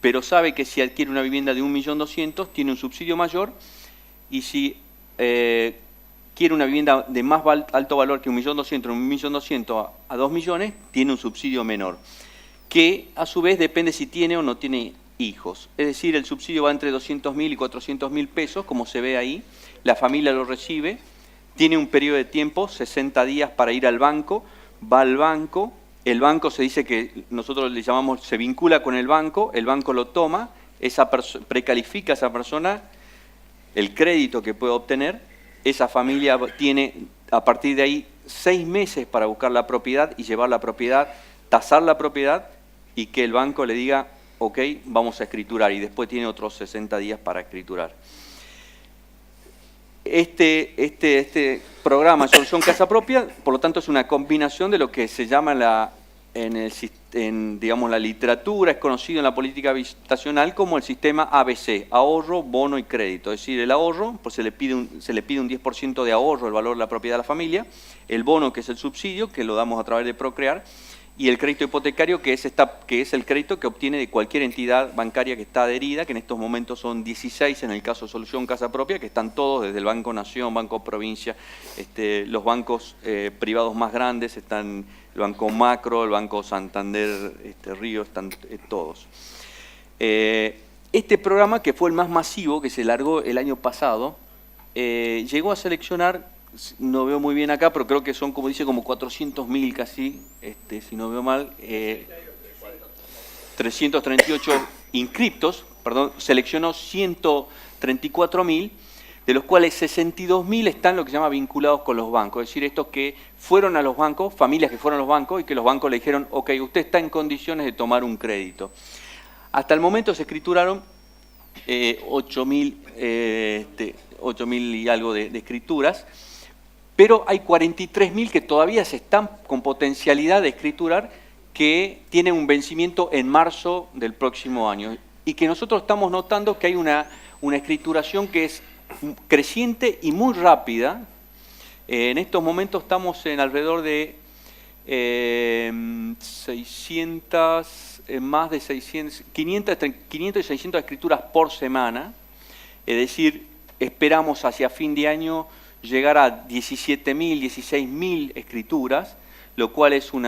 pero sabe que si adquiere una vivienda de 1.200.000 tiene un subsidio mayor, y si quiere una vivienda de más alto valor que 1.200.000, 1.200.000 a 2 millones, tiene un subsidio menor, que a su vez depende si tiene o no tiene hijos. Es decir, el subsidio va entre 200.000 y 400.000 pesos, como se ve ahí, la familia lo recibe, tiene un periodo de tiempo, 60 días para ir al banco, va al banco, el banco se dice que nosotros le llamamos, se vincula con el banco lo toma, precalifica a esa persona el crédito que puede obtener, esa familia tiene a partir de ahí 6 meses para buscar la propiedad y llevar la propiedad, tasar la propiedad y que el banco le diga, ok, vamos a escriturar, y después tiene otros 60 días para escriturar. Este programa de solución casa propia, por lo tanto, es una combinación de lo que se llama digamos, la literatura, es conocido en la política habitacional como el sistema ABC, ahorro, bono y crédito. Es decir, el ahorro, pues se le pide un 10% de ahorro, el valor de la propiedad de la familia, el bono, que es el subsidio, que lo damos a través de Procrear, y el crédito hipotecario, que es el crédito que obtiene de cualquier entidad bancaria que está adherida, que en estos momentos son 16 en el caso de Solución Casa Propia, que están todos desde el Banco Nación, Banco Provincia, los bancos privados más grandes, están el Banco Macro, el Banco Santander, Río, están todos. Este programa, que fue el más masivo, que se largó el año pasado, llegó a seleccionar, no veo muy bien acá, pero creo que son, como dice, como 400.000 casi, si no veo mal, 338 inscriptos, perdón, seleccionó 134.000, de los cuales 62.000 están lo que se llama vinculados con los bancos, es decir, estos que fueron a los bancos, familias que fueron a los bancos y que los bancos le dijeron, ok, usted está en condiciones de tomar un crédito. Hasta el momento se escrituraron 8.000 y algo de escrituras, pero hay 43.000 que todavía se están con potencialidad de escriturar, que tienen un vencimiento en marzo del próximo año y que nosotros estamos notando que hay una escrituración que es creciente y muy rápida. En estos momentos estamos en alrededor de 500 y 600 escrituras por semana, es decir, esperamos hacia fin de año llegar a 17.000, 16.000 escrituras, lo cual es un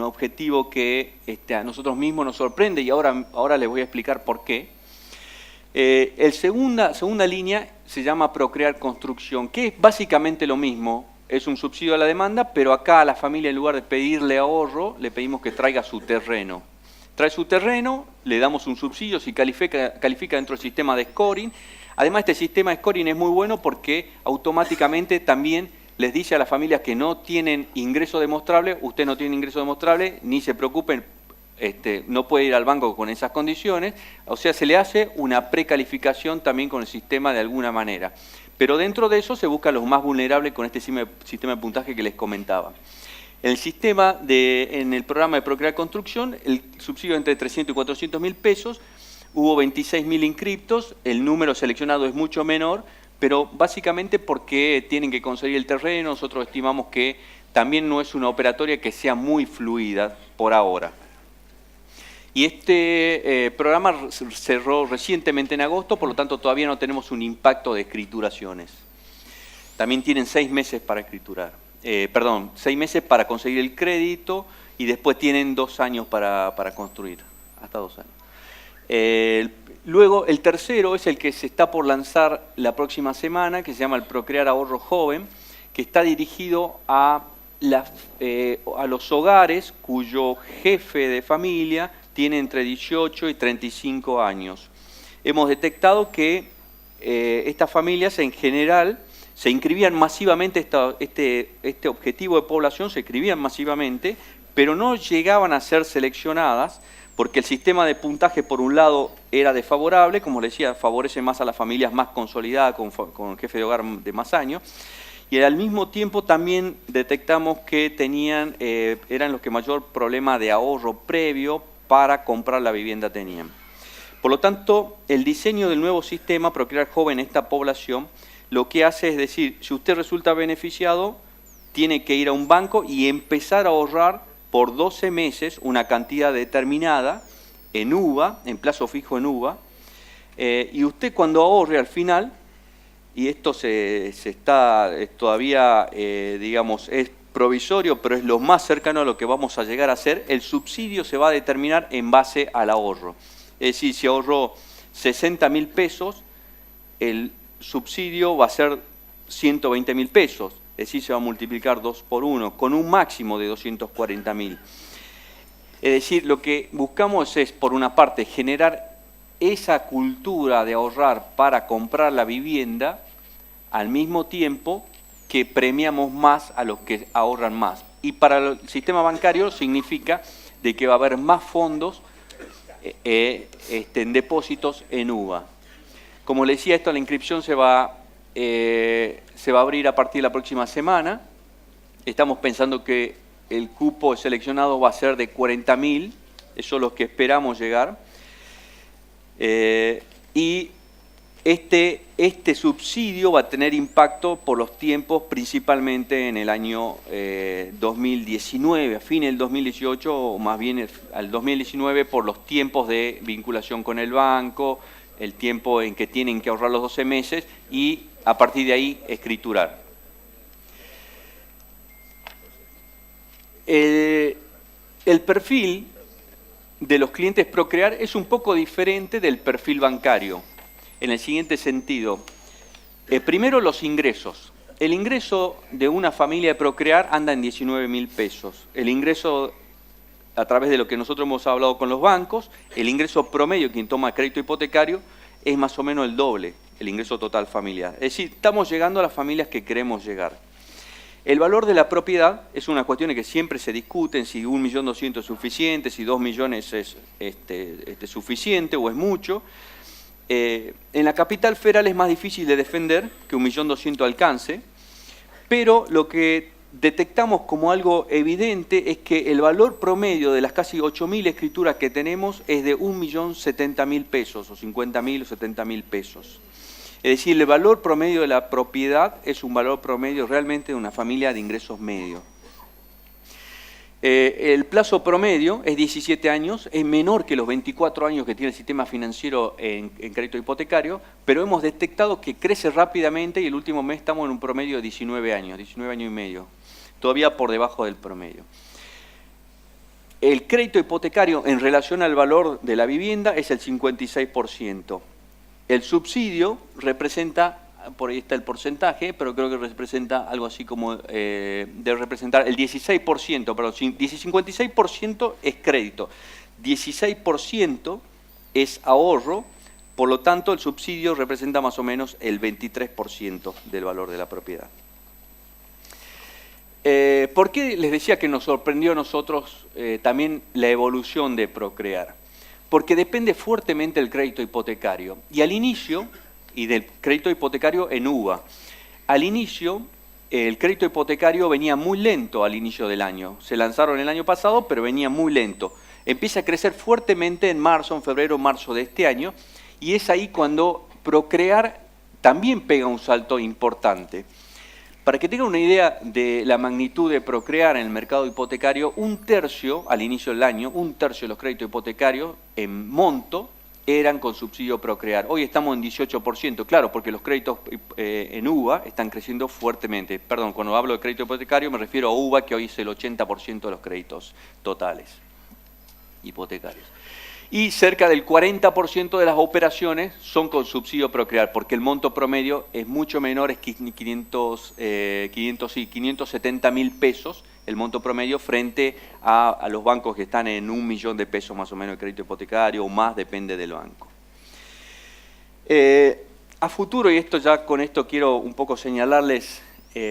objetivo que a nosotros mismos nos sorprende y ahora les voy a explicar por qué. Segunda línea se llama Procrear Construcción, que es básicamente lo mismo, es un subsidio a la demanda, pero acá a la familia, en lugar de pedirle ahorro, le pedimos que traiga su terreno. Trae su terreno, le damos un subsidio si califica dentro del sistema de scoring. Además, este sistema de scoring es muy bueno porque automáticamente también les dice a las familias que no tienen ingreso demostrable, usted no tiene ingreso demostrable, ni se preocupen, no puede ir al banco con esas condiciones, o sea, se le hace una precalificación también con el sistema de alguna manera. Pero dentro de eso se busca a los más vulnerables con este sistema de puntaje que les comentaba. En el programa de Procrear Construcción, el subsidio entre 300 y 400.000 pesos, hubo 26.000 inscriptos, el número seleccionado es mucho menor, pero básicamente porque tienen que conseguir el terreno. Nosotros estimamos que también no es una operatoria que sea muy fluida por ahora. Y este programa cerró recientemente en agosto, por lo tanto todavía no tenemos un impacto de escrituraciones. También tienen 6 meses para escriturar. 6 meses para conseguir el crédito y después tienen 2 años para construir, hasta 2 años. Luego, el tercero es el que se está por lanzar la próxima semana, que se llama el Procrear Ahorro Joven, que está dirigido a los hogares cuyo jefe de familia tiene entre 18 y 35 años. Hemos detectado que estas familias en general se inscribían masivamente, este objetivo de población se inscribían masivamente, pero no llegaban a ser seleccionadas porque el sistema de puntaje, por un lado, era desfavorable, como les decía, favorece más a las familias más consolidadas, con jefe de hogar de más años, y al mismo tiempo también detectamos que eran los que mayor problema de ahorro previo para comprar la vivienda tenían. Por lo tanto, el diseño del nuevo sistema Procrear Joven en esta población, lo que hace es decir, si usted resulta beneficiado, tiene que ir a un banco y empezar a ahorrar por 12 meses una cantidad determinada en UVA, en plazo fijo en UVA, y usted cuando ahorre al final, y esto todavía, digamos, es provisorio, pero es lo más cercano a lo que vamos a llegar a hacer, el subsidio se va a determinar en base al ahorro. Es decir, si ahorró 60.000 pesos, el subsidio va a ser 120.000 pesos. Es decir, se va a multiplicar 2 por 1, con un máximo de 240.000. Es decir, lo que buscamos es, por una parte, generar esa cultura de ahorrar para comprar la vivienda, al mismo tiempo que premiamos más a los que ahorran más. Y para el sistema bancario significa de que va a haber más fondos en depósitos en UVA. Como les decía, la inscripción se va a abrir a partir de la próxima semana. Estamos pensando que el cupo seleccionado va a ser de 40.000, eso es lo que esperamos llegar. Y este subsidio va a tener impacto por los tiempos, principalmente en el año 2019, a fines del 2018, o más bien al 2019, por los tiempos de vinculación con el banco, el tiempo en que tienen que ahorrar los 12 meses y a partir de ahí escriturar. El perfil de los clientes Procrear es un poco diferente del perfil bancario, en el siguiente sentido. Primero, los ingresos. El ingreso de una familia de Procrear anda en 19.000 pesos. El ingreso, a través de lo que nosotros hemos hablado con los bancos, el ingreso promedio, quien toma crédito hipotecario, es más o menos el doble, el ingreso total familiar. Es decir, estamos llegando a las familias que queremos llegar. El valor de la propiedad es una cuestión que siempre se discute, si 1.200.000 es suficiente, si 2 millones es suficiente o es mucho. En la capital federal es más difícil de defender que 1.200.000 alcance, pero lo que detectamos como algo evidente es que el valor promedio de las casi 8.000 escrituras que tenemos es de 1.070.000 pesos, o 50.000 o 70.000 pesos. Es decir, el valor promedio de la propiedad es un valor promedio realmente de una familia de ingresos medios. El plazo promedio es 17 años, es menor que los 24 años que tiene el sistema financiero en crédito hipotecario, pero hemos detectado que crece rápidamente y el último mes estamos en un promedio de 19 años y medio, todavía por debajo del promedio. El crédito hipotecario en relación al valor de la vivienda es el 56%. El subsidio representa, por ahí está el porcentaje, pero creo que representa algo así como, debe representar el 16%, pero 56% es crédito, 16% es ahorro, por lo tanto el subsidio representa más o menos el 23% del valor de la propiedad. ¿Por qué les decía que nos sorprendió a nosotros también la evolución de Procrear? Porque depende fuertemente del crédito hipotecario. Y al inicio, y del crédito hipotecario en UVA, al inicio el crédito hipotecario venía muy lento al inicio del año. Se lanzaron el año pasado, pero venía muy lento. Empieza a crecer fuertemente en marzo, en febrero, marzo de este año, y es ahí cuando Procrear también pega un salto importante. Para que tengan una idea de la magnitud de Procrear en el mercado hipotecario, un tercio, al inicio del año, un tercio de los créditos hipotecarios en monto eran con subsidio Procrear. Hoy estamos en 18%, claro, porque los créditos en UVA están creciendo fuertemente. Perdón, cuando hablo de crédito hipotecario me refiero a UVA, que hoy es el 80% de los créditos totales hipotecarios. Y cerca del 40% de las operaciones son con subsidio Procrear, porque el monto promedio es mucho menor, es 570.000 pesos, el monto promedio frente a los bancos que están en 1 millón de pesos más o menos de crédito hipotecario, o más, depende del banco. A futuro, y con esto quiero un poco señalarles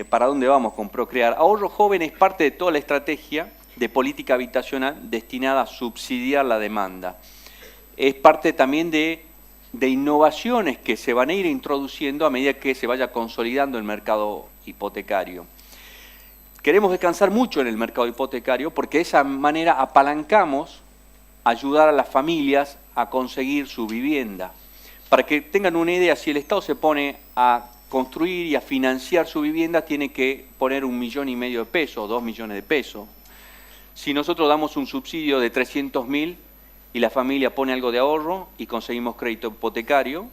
para dónde vamos con Procrear. Ahorro Joven es parte de toda la estrategia de política habitacional destinada a subsidiar la demanda. Es parte también de innovaciones que se van a ir introduciendo a medida que se vaya consolidando el mercado hipotecario. Queremos descansar mucho en el mercado hipotecario porque de esa manera apalancamos ayudar a las familias a conseguir su vivienda. Para que tengan una idea, si el Estado se pone a construir y a financiar su vivienda, tiene que poner 1,5 millones de pesos, 2 millones de pesos. Si nosotros damos un subsidio de 300.000 y la familia pone algo de ahorro y conseguimos crédito hipotecario,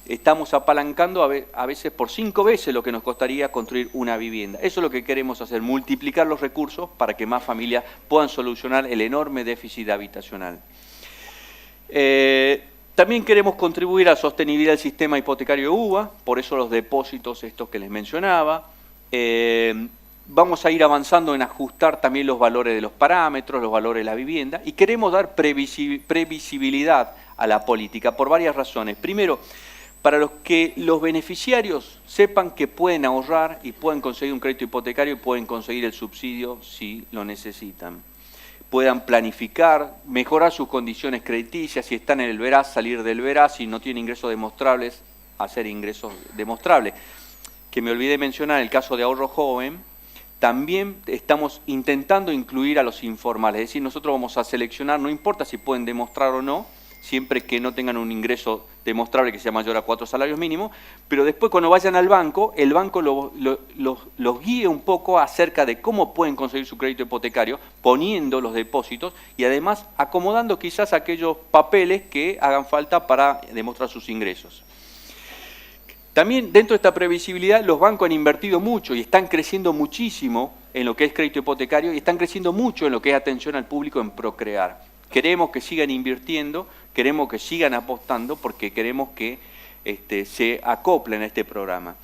estamos apalancando a veces por 5 veces lo que nos costaría construir una vivienda. Eso es lo que queremos hacer, multiplicar los recursos para que más familias puedan solucionar el enorme déficit habitacional. También queremos contribuir a la sostenibilidad del sistema hipotecario UVA, por eso los depósitos estos que les mencionaba. Vamos a ir avanzando en ajustar también los valores de los parámetros, los valores de la vivienda, y queremos dar previsibilidad a la política por varias razones. Primero, para que los beneficiarios sepan que pueden ahorrar y pueden conseguir un crédito hipotecario y pueden conseguir el subsidio si lo necesitan. Puedan planificar, mejorar sus condiciones crediticias, si están en el veraz, salir del veraz, si no tienen ingresos demostrables, hacer ingresos demostrables. Que me olvidé mencionar el caso de Ahorro Joven. también estamos intentando incluir a los informales. Es decir, nosotros vamos a seleccionar, no importa si pueden demostrar o no, siempre que no tengan un ingreso demostrable que sea mayor a 4 salarios mínimos, pero después cuando vayan al banco, el banco los guíe un poco acerca de cómo pueden conseguir su crédito hipotecario, poniendo los depósitos y además acomodando quizás aquellos papeles que hagan falta para demostrar sus ingresos. También dentro de esta previsibilidad los bancos han invertido mucho y están creciendo muchísimo en lo que es crédito hipotecario y están creciendo mucho en lo que es atención al público en Procrear. Queremos que sigan invirtiendo, queremos que sigan apostando porque queremos que se acoplen a este programa.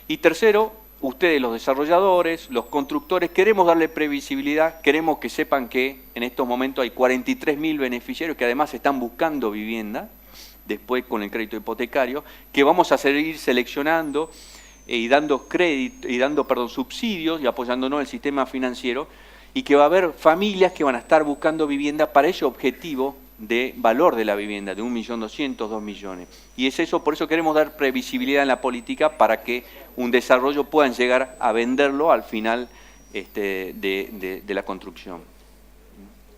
Y tercero, ustedes los desarrolladores, los constructores, queremos darle previsibilidad, queremos que sepan que en estos momentos hay 43.000 beneficiarios que además están buscando vivienda, después con el crédito hipotecario, que vamos a seguir seleccionando y dando crédito y dando, subsidios y apoyándonos en el sistema financiero, y que va a haber familias que van a estar buscando vivienda para ese objetivo de valor de la vivienda, de 1.200.000, 2 millones. Y es eso, por eso queremos dar previsibilidad en la política para que un desarrollo puedan llegar a venderlo al final de la construcción.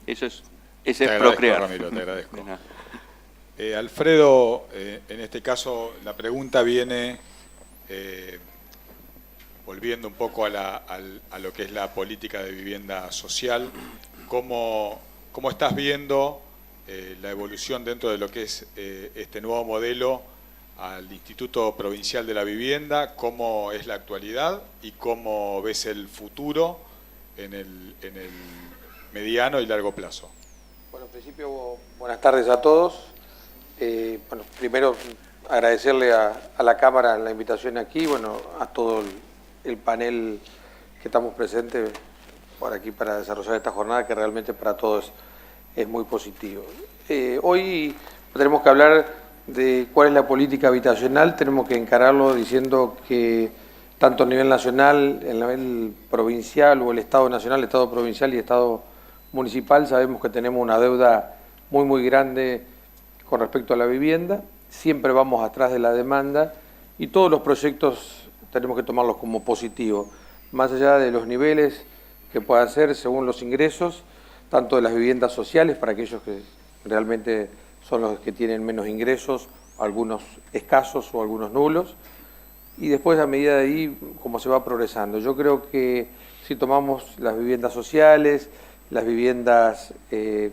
Eso es Procrear. Ramiro, te agradezco. Alfredo, en este caso la pregunta viene volviendo un poco a lo que es la política de vivienda social. ¿Cómo estás viendo la evolución dentro de lo que es este nuevo modelo al Instituto Provincial de la Vivienda? ¿Cómo es la actualidad y cómo ves el futuro en el mediano y largo plazo? Bueno, en principio, buenas tardes a todos. Bueno, primero agradecerle a la Cámara la invitación aquí, bueno, a todo el panel que estamos presentes por aquí para desarrollar esta jornada que realmente para todos es muy positivo. Hoy tenemos que hablar de cuál es la política habitacional, tenemos que encararlo diciendo que tanto a nivel nacional, en nivel provincial o el Estado nacional, Estado provincial y Estado municipal, sabemos que tenemos una deuda muy grande con respecto a la vivienda, siempre vamos atrás de la demanda y todos los proyectos tenemos que tomarlos como positivos, más allá de los niveles que puedan ser según los ingresos, tanto de las viviendas sociales para aquellos que realmente son los que tienen menos ingresos, algunos escasos o algunos nulos, y después a medida de ahí cómo se va progresando. Yo creo que si tomamos las viviendas sociales, las viviendas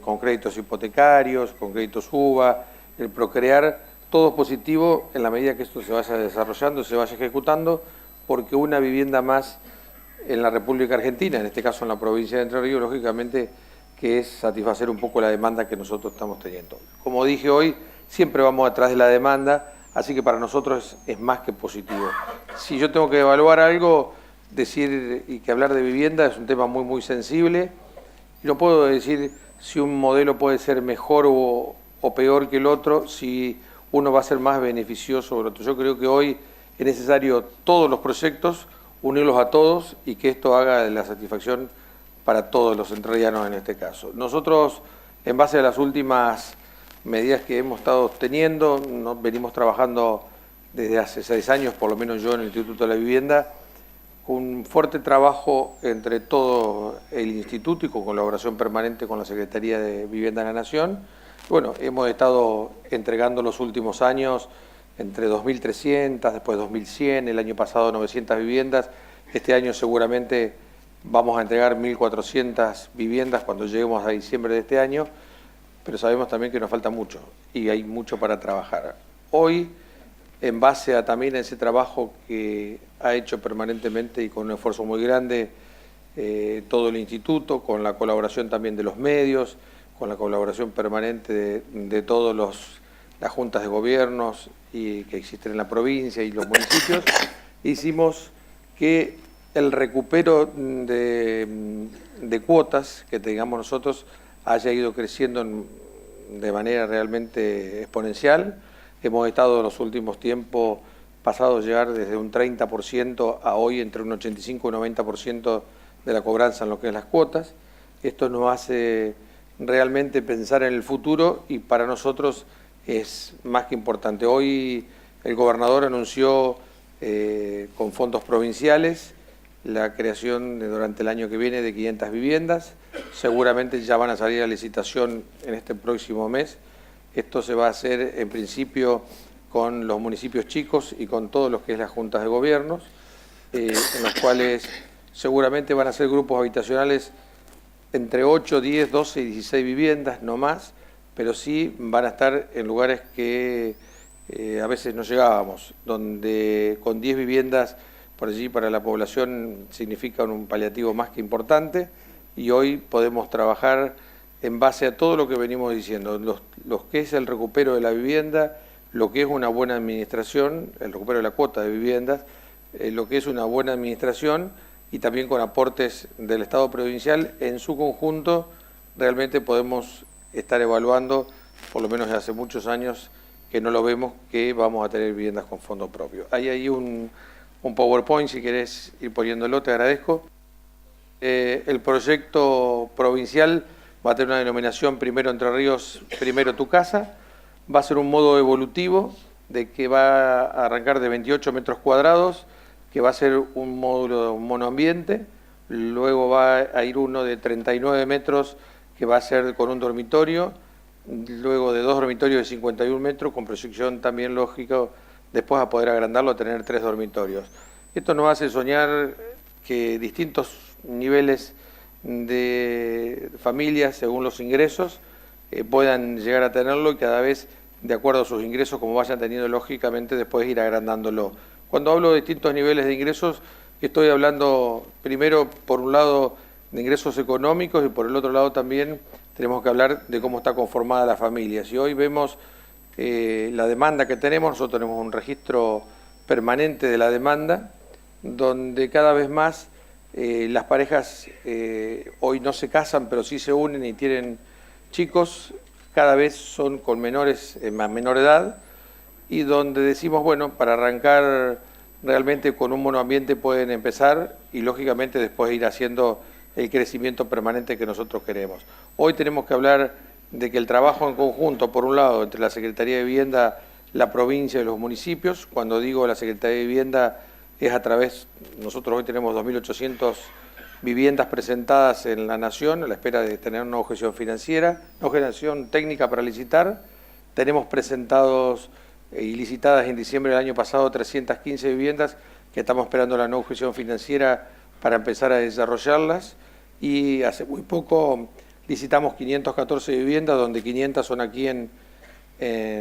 con créditos hipotecarios, con créditos UVA, el Procrear, todo es positivo en la medida que esto se vaya desarrollando, se vaya ejecutando, porque una vivienda más en la República Argentina, en este caso en la provincia de Entre Ríos, lógicamente que es satisfacer un poco la demanda que nosotros estamos teniendo. Como dije hoy, siempre vamos atrás de la demanda, así que para nosotros es más que positivo. Si yo tengo que evaluar algo, decir y que hablar de vivienda es un tema muy sensible, y no puedo decir si un modelo puede ser mejor o peor que el otro, si uno va a ser más beneficioso o el otro. Yo creo que hoy es necesario todos los proyectos, unirlos a todos y que esto haga de la satisfacción para todos los entrerrianos en este caso. Nosotros, en base a las últimas medidas que hemos estado teniendo, venimos trabajando desde hace 6 años, por lo menos yo en el Instituto de la Vivienda, con un fuerte trabajo entre todo el instituto y con colaboración permanente con la Secretaría de Vivienda de la Nación. Bueno, hemos estado entregando los últimos años entre 2.300, después 2.100, el año pasado 900 viviendas. Este año seguramente vamos a entregar 1.400 viviendas cuando lleguemos a diciembre de este año, pero sabemos también que nos falta mucho y hay mucho para trabajar. Hoy, en base a también a ese trabajo que ha hecho permanentemente y con un esfuerzo muy grande todo el instituto, con la colaboración también de los medios, con la colaboración permanente de todas las juntas de gobiernos que existen en la provincia y los municipios, hicimos que el recupero de cuotas que tengamos nosotros haya ido creciendo de manera realmente exponencial. Hemos estado en los últimos tiempos pasados llegar desde un 30% a hoy entre un 85 y un 90% de la cobranza en lo que es las cuotas. Esto nos hace realmente pensar en el futuro y para nosotros es más que importante. Hoy el gobernador anunció con fondos provinciales la creación durante el año que viene de 500 viviendas. Seguramente ya van a salir a licitación en este próximo mes. Esto se va a hacer en principio con los municipios chicos y con todos los que es las juntas de gobiernos, en los cuales seguramente van a ser grupos habitacionales entre 8, 10, 12 y 16 viviendas, no más, pero sí van a estar en lugares que a veces no llegábamos, donde con 10 viviendas por allí para la población significan un paliativo más que importante, y hoy podemos trabajar en base a todo lo que venimos diciendo, los que es el recupero de la vivienda, lo que es una buena administración, el recupero de la cuota de viviendas, lo que es una buena administración, y también con aportes del Estado provincial en su conjunto. Realmente podemos estar evaluando, por lo menos desde hace muchos años que no lo vemos, que vamos a tener viviendas con fondo propio. Hay ahí un PowerPoint, si querés ir poniéndolo, te agradezco. El proyecto provincial va a tener una denominación Primero Entre Ríos, Primero Tu Casa. Va a ser un modo evolutivo de que va a arrancar de 28 metros cuadrados, que va a ser un módulo monoambiente. Luego va a ir uno de 39 metros, que va a ser con un dormitorio. Luego de 2 dormitorios de 51 metros, con proyección también lógica, después a poder agrandarlo a tener 3 dormitorios. Esto nos hace soñar que distintos niveles de familias, según los ingresos, puedan llegar a tenerlo, y cada vez, de acuerdo a sus ingresos, como vayan teniendo lógicamente, después ir agrandándolo. Cuando hablo de distintos niveles de ingresos, estoy hablando primero, por un lado, de ingresos económicos, y por el otro lado también tenemos que hablar de cómo está conformada la familia. Si hoy vemos la demanda que tenemos, nosotros tenemos un registro permanente de la demanda, donde cada vez más las parejas hoy no se casan, pero sí se unen y tienen chicos, cada vez son con menores, menor edad, y donde decimos, bueno, para arrancar realmente con un monoambiente pueden empezar, y lógicamente después ir haciendo el crecimiento permanente que nosotros queremos. Hoy tenemos que hablar de que el trabajo en conjunto, por un lado, entre la Secretaría de Vivienda, la provincia y los municipios. Cuando digo la Secretaría de Vivienda, es a través, nosotros hoy tenemos 2.800 viviendas presentadas en la Nación, a la espera de tener una objeción financiera, una objeción técnica para licitar. Tenemos presentados y licitadas en diciembre del año pasado 315 viviendas, que estamos esperando la no objeción financiera para empezar a desarrollarlas, y hace muy poco licitamos 514 viviendas, donde 500 son aquí en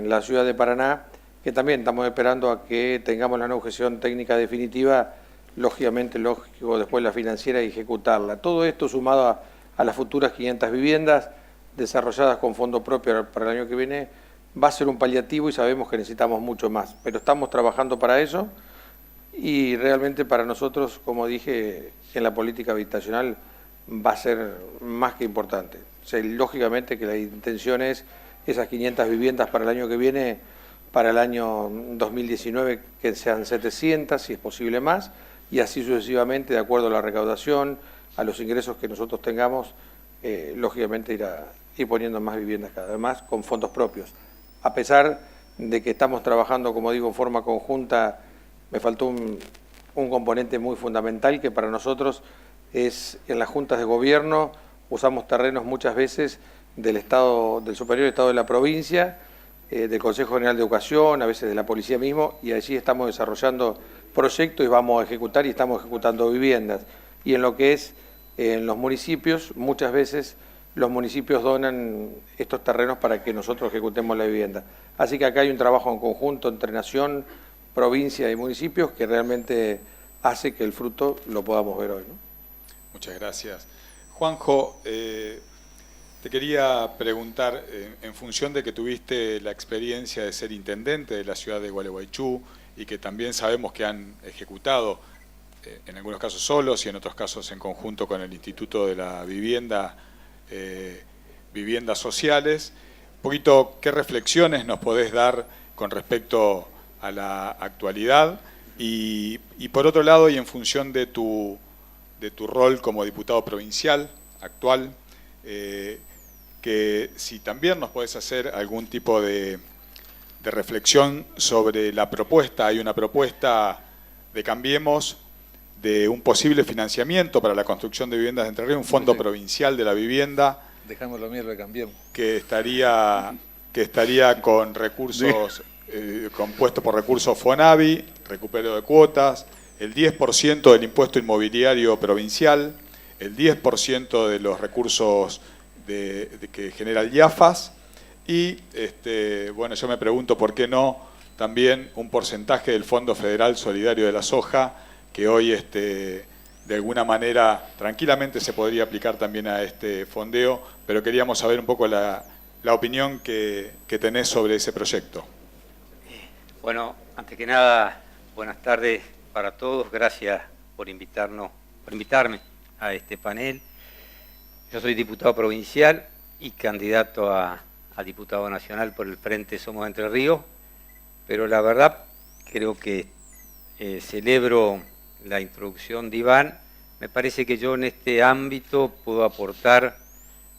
la ciudad de Paraná, que también estamos esperando a que tengamos la no objeción técnica definitiva, lógicamente lógico después la financiera, y ejecutarla. Todo esto sumado a las futuras 500 viviendas desarrolladas con fondo propio para el año que viene, va a ser un paliativo, y sabemos que necesitamos mucho más, pero estamos trabajando para eso, y realmente para nosotros, como dije, en la política habitacional va a ser más que importante. O sea, lógicamente que la intención es esas 500 viviendas para el año que viene, para el año 2019 que sean 700, si es posible más, y así sucesivamente, de acuerdo a la recaudación, a los ingresos que nosotros tengamos, lógicamente ir poniendo más viviendas cada vez más con fondos propios. A pesar de que estamos trabajando, como digo, en forma conjunta, me faltó un componente muy fundamental que para nosotros es en las juntas de gobierno. Usamos terrenos muchas veces del Estado, del Superior Estado de la provincia, del Consejo General de Educación, a veces de la policía mismo, y allí estamos desarrollando proyectos y vamos a ejecutar, y estamos ejecutando viviendas. Y en lo que es en los municipios, muchas veces los municipios donan estos terrenos para que nosotros ejecutemos la vivienda. Así que acá hay un trabajo en conjunto entre Nación, provincia y municipios que realmente hace que el fruto lo podamos ver hoy, ¿no? Muchas gracias. Juanjo, te quería preguntar, en función de que tuviste la experiencia de ser intendente de la ciudad de Gualeguaychú, y que también sabemos que han ejecutado, en algunos casos solos y en otros casos en conjunto con el Instituto de la Vivienda, viviendas sociales, un poquito qué reflexiones nos podés dar con respecto a la actualidad, y por otro lado, y en función de tu rol como diputado provincial actual, que si también nos podés hacer algún tipo de reflexión sobre la propuesta. Hay una propuesta de Cambiemos de un posible financiamiento para la construcción de viviendas de Entre Ríos, un fondo provincial de la vivienda. Dejamos lo mío, lo cambiamos. Que estaría con recursos, compuesto por recursos FONAVI, recupero de cuotas, el 10% del impuesto inmobiliario provincial, el 10% de los recursos que genera el IAFAS y, bueno, yo me pregunto por qué no también un porcentaje del Fondo Federal Solidario de la Soja, que hoy de alguna manera tranquilamente se podría aplicar también a este fondeo, pero queríamos saber un poco la opinión que tenés sobre ese proyecto. Bueno, antes que nada, buenas tardes para todos. Gracias por invitarme a este panel. Yo soy diputado provincial y candidato a diputado nacional por el Frente Somos Entre Ríos, pero la verdad creo que celebro la introducción de Iván. Me parece que yo en este ámbito puedo aportar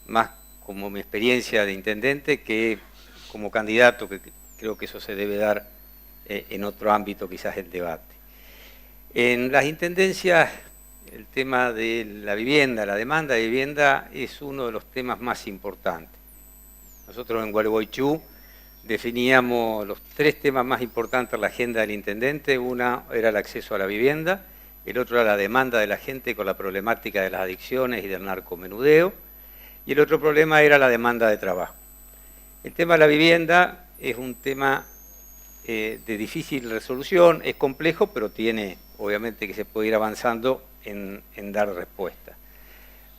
más como mi experiencia de intendente que como candidato, que creo que eso se debe dar en otro ámbito, quizás el debate. En las intendencias, el tema de la vivienda, la demanda de vivienda es uno de los temas más importantes. Nosotros en Gualeguaychú definíamos los 3 temas más importantes en la agenda del intendente. Una era el acceso a la vivienda, el otro era la demanda de la gente con la problemática de las adicciones y del narcomenudeo, y el otro problema era la demanda de trabajo. El tema de la vivienda es un tema de difícil resolución, es complejo, pero tiene, obviamente, que se puede ir avanzando en dar respuesta.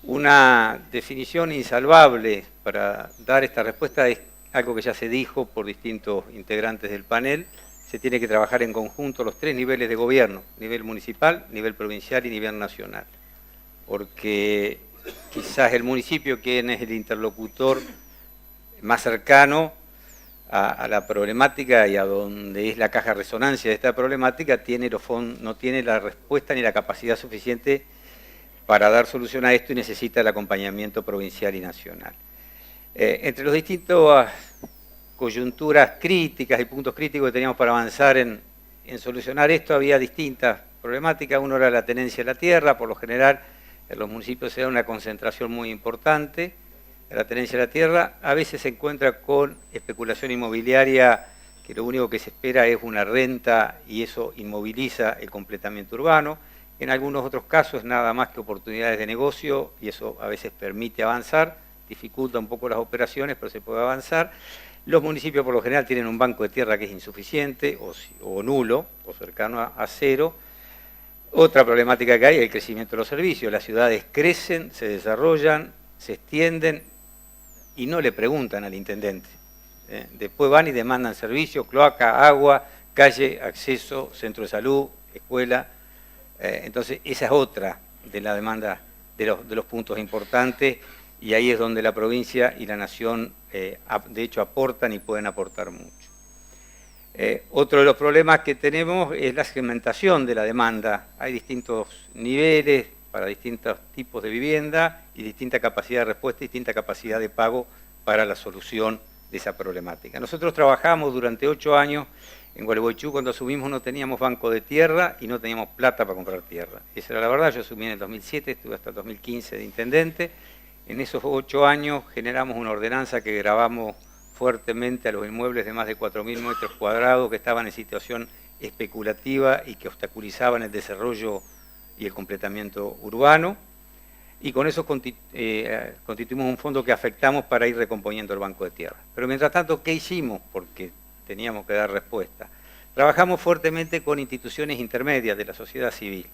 Una definición insalvable para dar esta respuesta es algo que ya se dijo por distintos integrantes del panel. Se tiene que trabajar en conjunto los 3 niveles de gobierno, nivel municipal, nivel provincial y nivel nacional. Porque quizás el municipio, quien es el interlocutor más cercano a la problemática y a donde es la caja de resonancia de esta problemática, no tiene la respuesta ni la capacidad suficiente para dar solución a esto y necesita el acompañamiento provincial y nacional. Entre los distintos coyunturas críticas y puntos críticos que teníamos para avanzar en solucionar esto, había distintas problemáticas. Uno era la tenencia de la tierra. Por lo general en los municipios se da una concentración muy importante de la tenencia de la tierra. A veces se encuentra con especulación inmobiliaria, que lo único que se espera es una renta y eso inmoviliza el completamiento urbano. En algunos otros casos es nada más que oportunidades de negocio y eso a veces permite avanzar, dificulta un poco las operaciones, pero se puede avanzar. Los municipios por lo general tienen un banco de tierra que es insuficiente o nulo o cercano a cero. Otra problemática que hay es el crecimiento de los servicios. Las ciudades crecen, se desarrollan, se extienden y no le preguntan al intendente. Después van y demandan servicios, cloaca, agua, calle, acceso, centro de salud, escuela. Entonces esa es otra de la demanda de los puntos importantes y ahí es donde la provincia y la nación de hecho aportan y pueden aportar mucho. Otro de los problemas que tenemos es la segmentación de la demanda. Hay distintos niveles para distintos tipos de vivienda y distinta capacidad de respuesta y distinta capacidad de pago para la solución de esa problemática. Nosotros trabajamos durante 8 años en Gualeguaychú. Cuando asumimos no teníamos banco de tierra y no teníamos plata para comprar tierra. Esa era la verdad. Yo asumí en el 2007, estuve hasta el 2015 de intendente. En esos 8 años generamos una ordenanza que gravamos fuertemente a los inmuebles de más de 4.000 metros cuadrados que estaban en situación especulativa y que obstaculizaban el desarrollo y el completamiento urbano. Y con eso constituimos un fondo que afectamos para ir recomponiendo el banco de tierra. Pero mientras tanto, ¿qué hicimos? Porque teníamos que dar respuesta. Trabajamos fuertemente con instituciones intermedias de la sociedad civil,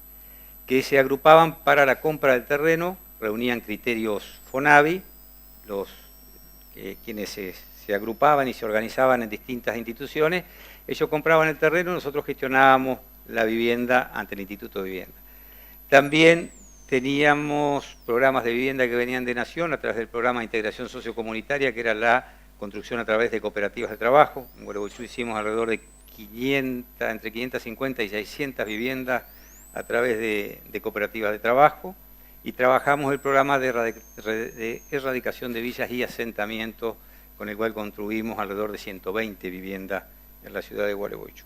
que se agrupaban para la compra del terreno, reunían criterios FONAVI, quienes se agrupaban y se organizaban en distintas instituciones, ellos compraban el terreno, nosotros gestionábamos la vivienda ante el Instituto de Vivienda. También teníamos programas de vivienda que venían de Nación a través del programa de integración sociocomunitaria, que era la construcción a través de cooperativas de trabajo. En Gualeguaychú hicimos alrededor de entre 550 y 600 viviendas a través de cooperativas de trabajo y trabajamos el programa de erradicación de villas y asentamientos, con el cual construimos alrededor de 120 viviendas en la ciudad de Gualeguaychú.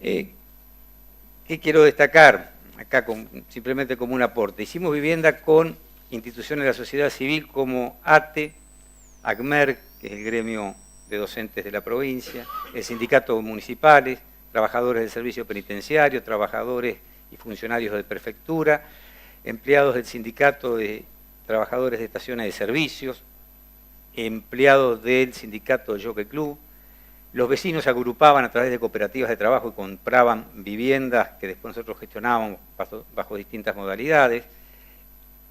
¿Qué quiero destacar? acá simplemente como un aporte. Hicimos vivienda con instituciones de la sociedad civil como ATE, ACMER, que es el gremio de docentes de la provincia, el sindicato municipales, trabajadores del servicio penitenciario, trabajadores y funcionarios de prefectura, empleados del sindicato de trabajadores de estaciones de servicios, empleados del sindicato de Jockey Club. Los vecinos se agrupaban a través de cooperativas de trabajo y compraban viviendas que después nosotros gestionábamos bajo distintas modalidades.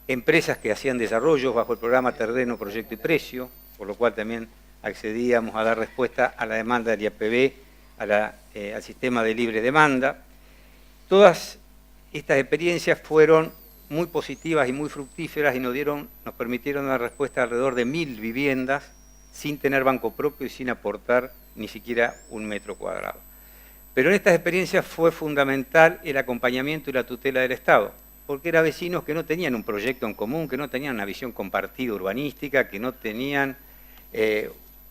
Empresas que hacían desarrollos bajo el programa Terreno, Proyecto y Precio, por lo cual también accedíamos a dar respuesta a la demanda del IAPB, al sistema de libre demanda. Todas estas experiencias fueron muy positivas y muy fructíferas y nos permitieron dar respuesta a alrededor de 1000 viviendas sin tener banco propio y sin aportar ni siquiera un metro cuadrado. Pero en estas experiencias fue fundamental el acompañamiento y la tutela del Estado, porque eran vecinos que no tenían un proyecto en común, que no tenían una visión compartida urbanística, que no tenían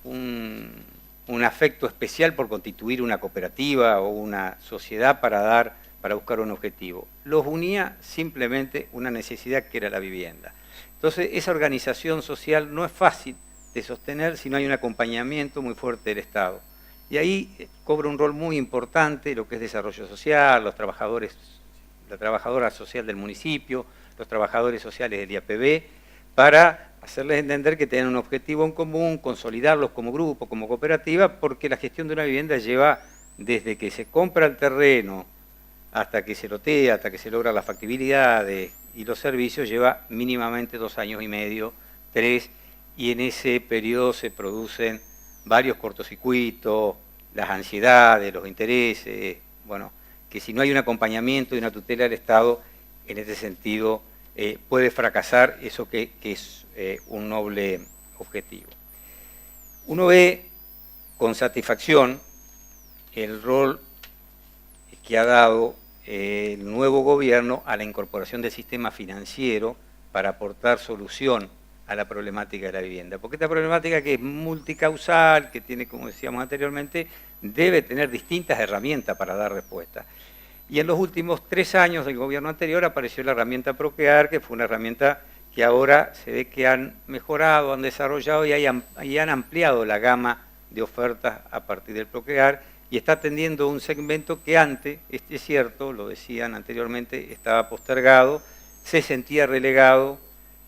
un afecto especial por constituir una cooperativa o una sociedad para buscar un objetivo. Los unía simplemente una necesidad que era la vivienda. Entonces, esa organización social no es fácil de sostener si no hay un acompañamiento muy fuerte del Estado. Y ahí cobra un rol muy importante lo que es desarrollo social, los trabajadores, la trabajadora social del municipio, los trabajadores sociales del IAPB, para hacerles entender que tienen un objetivo en común, consolidarlos como grupo, como cooperativa, porque la gestión de una vivienda lleva desde que se compra el terreno hasta que se lotea, hasta que se logra la factibilidad y los servicios, lleva mínimamente 2 años y medio, 3, y en ese periodo se producen varios cortocircuitos, las ansiedades, los intereses, bueno, que si no hay un acompañamiento y una tutela del Estado, en este sentido puede fracasar eso que es un noble objetivo. Uno ve con satisfacción el rol que ha dado el nuevo gobierno a la incorporación del sistema financiero para aportar solución a la problemática de la vivienda. Porque esta problemática, que es multicausal, que tiene, como decíamos anteriormente, debe tener distintas herramientas para dar respuesta. Y en los últimos 3 años del gobierno anterior apareció la herramienta Procrear, que fue una herramienta que ahora se ve que han mejorado, han desarrollado y han ampliado la gama de ofertas a partir del Procrear, y está atendiendo un segmento que antes, es cierto, lo decían anteriormente, estaba postergado, se sentía relegado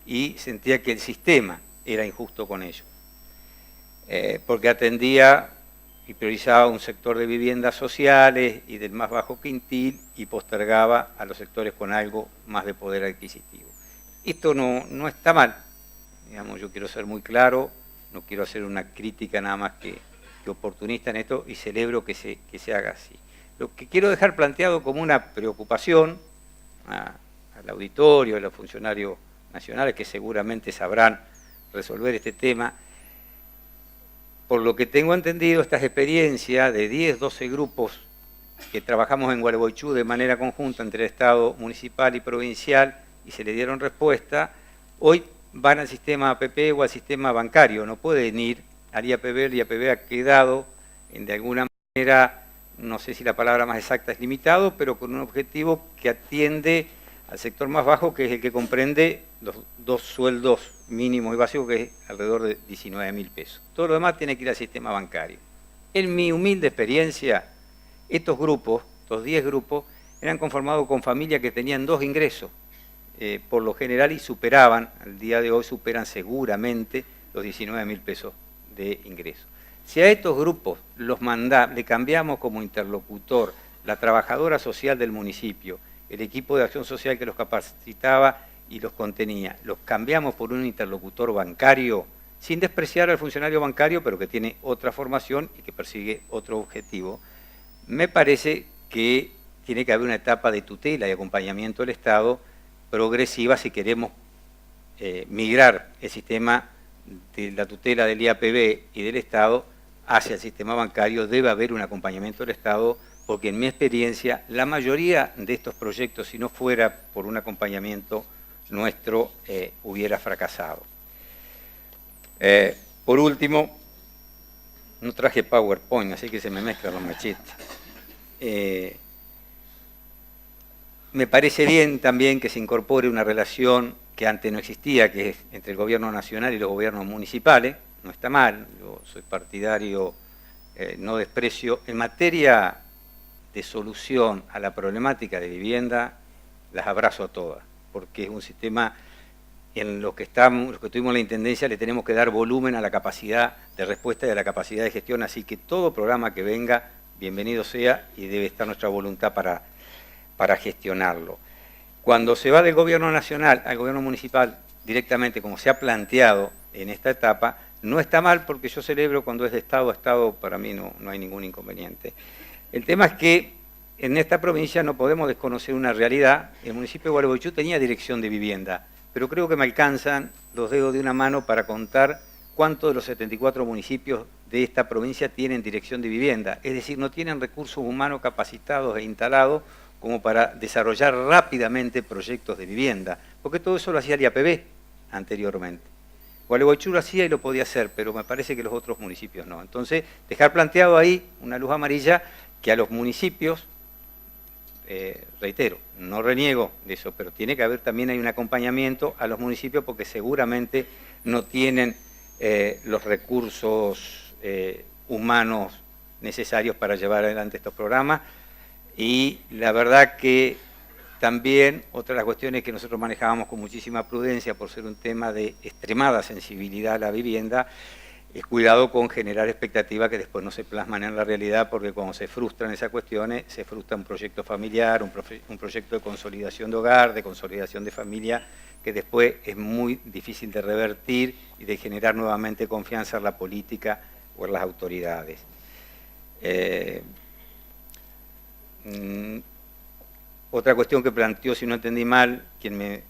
y sentía que el sistema era injusto con ellos, porque atendía y priorizaba un sector de viviendas sociales y del más bajo quintil y postergaba a los sectores con algo más de poder adquisitivo. Esto no está mal, digamos, yo quiero ser muy claro, no quiero hacer una crítica nada más que oportunista en esto, y celebro que se haga así. Lo que quiero dejar planteado como una preocupación al auditorio, a los funcionarios nacionales que seguramente sabrán resolver este tema. Por lo que tengo entendido, estas experiencias de 10, 12 grupos que trabajamos en Gualeguaychú de manera conjunta entre el Estado municipal y provincial y se le dieron respuesta, hoy van al sistema APP o al sistema bancario, no pueden ir al IAPB. El IAPB ha quedado, de alguna manera, no sé si la palabra más exacta es limitado, pero con un objetivo que atiende al sector más bajo, que es el que comprende los 2 sueldos mínimos y básicos, que es alrededor de 19.000 pesos. Todo lo demás tiene que ir al sistema bancario. En mi humilde experiencia, estos grupos, estos 10 grupos, eran conformados con familias que tenían 2 ingresos, por lo general, y superaban, al día de hoy superan seguramente los 19.000 pesos de ingreso. Si a estos grupos le cambiamos como interlocutor la trabajadora social del municipio, el equipo de acción social que los capacitaba y los contenía, los cambiamos por un interlocutor bancario, sin despreciar al funcionario bancario, pero que tiene otra formación y que persigue otro objetivo, me parece que tiene que haber una etapa de tutela y acompañamiento del Estado progresiva si queremos migrar el sistema de la tutela del IAPB y del Estado hacia el sistema bancario. Debe haber un acompañamiento del Estado, porque en mi experiencia la mayoría de estos proyectos, si no fuera por un acompañamiento nuestro, hubiera fracasado. Por último, no traje PowerPoint, así que se me mezclan los machetes. me parece bien también que se incorpore una relación que antes no existía, que es entre el gobierno nacional y los gobiernos municipales. No está mal, yo soy partidario, no desprecio. En materia de solución a la problemática de vivienda, las abrazo a todas, porque es un sistema en lo que estamos, los que tuvimos la intendencia, le tenemos que dar volumen a la capacidad de respuesta y a la capacidad de gestión, así que todo programa que venga, bienvenido sea, y debe estar nuestra voluntad para gestionarlo. Cuando se va del gobierno nacional al gobierno municipal directamente, como se ha planteado en esta etapa, no está mal, porque yo celebro cuando es de Estado a Estado, para mí no hay ningún inconveniente. El tema es que en esta provincia no podemos desconocer una realidad. El municipio de Gualeguaychú tenía dirección de vivienda, pero creo que me alcanzan los dedos de una mano para contar cuántos de los 74 municipios de esta provincia tienen dirección de vivienda. Es decir, no tienen recursos humanos capacitados e instalados como para desarrollar rápidamente proyectos de vivienda, porque todo eso lo hacía el IAPB anteriormente. Gualeguaychú lo hacía y lo podía hacer, pero me parece que los otros municipios no. Entonces, dejar planteado ahí una luz amarilla que a los municipios, reitero, no reniego de eso, pero tiene que haber también hay un acompañamiento a los municipios porque seguramente no tienen los recursos humanos necesarios para llevar adelante estos programas. Y la verdad que también otra de las cuestiones que nosotros manejábamos con muchísima prudencia por ser un tema de extremada sensibilidad a la vivienda, es cuidado con generar expectativas que después no se plasman en la realidad, porque cuando se frustran esas cuestiones, se frustra un proyecto familiar, un proyecto de consolidación de hogar, de consolidación de familia, que después es muy difícil de revertir y de generar nuevamente confianza en la política o en las autoridades. Otra cuestión que planteó, si no entendí mal, quien me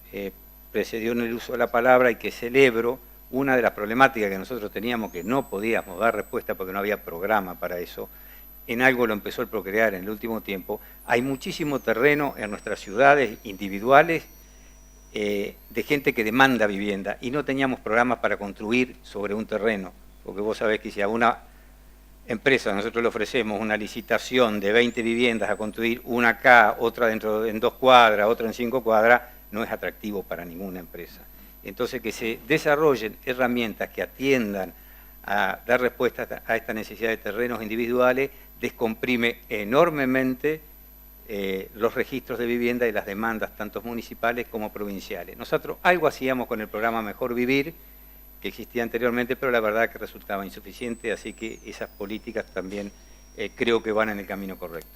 precedió en el uso de la palabra y que celebro, una de las problemáticas que nosotros teníamos que no podíamos dar respuesta porque no había programa para eso, en algo lo empezó el Procrear en el último tiempo. Hay muchísimo terreno en nuestras ciudades individuales de gente que demanda vivienda y no teníamos programas para construir sobre un terreno, porque vos sabés que si a una empresa nosotros le ofrecemos una licitación de 20 viviendas a construir una acá, otra en 2 cuadras, otra en 5 cuadras, no es atractivo para ninguna empresa. Entonces, que se desarrollen herramientas que atiendan a dar respuesta a esta necesidad de terrenos individuales, descomprime enormemente los registros de vivienda y las demandas, tanto municipales como provinciales. Nosotros algo hacíamos con el programa Mejor Vivir, que existía anteriormente, pero la verdad que resultaba insuficiente, así que esas políticas también creo que van en el camino correcto.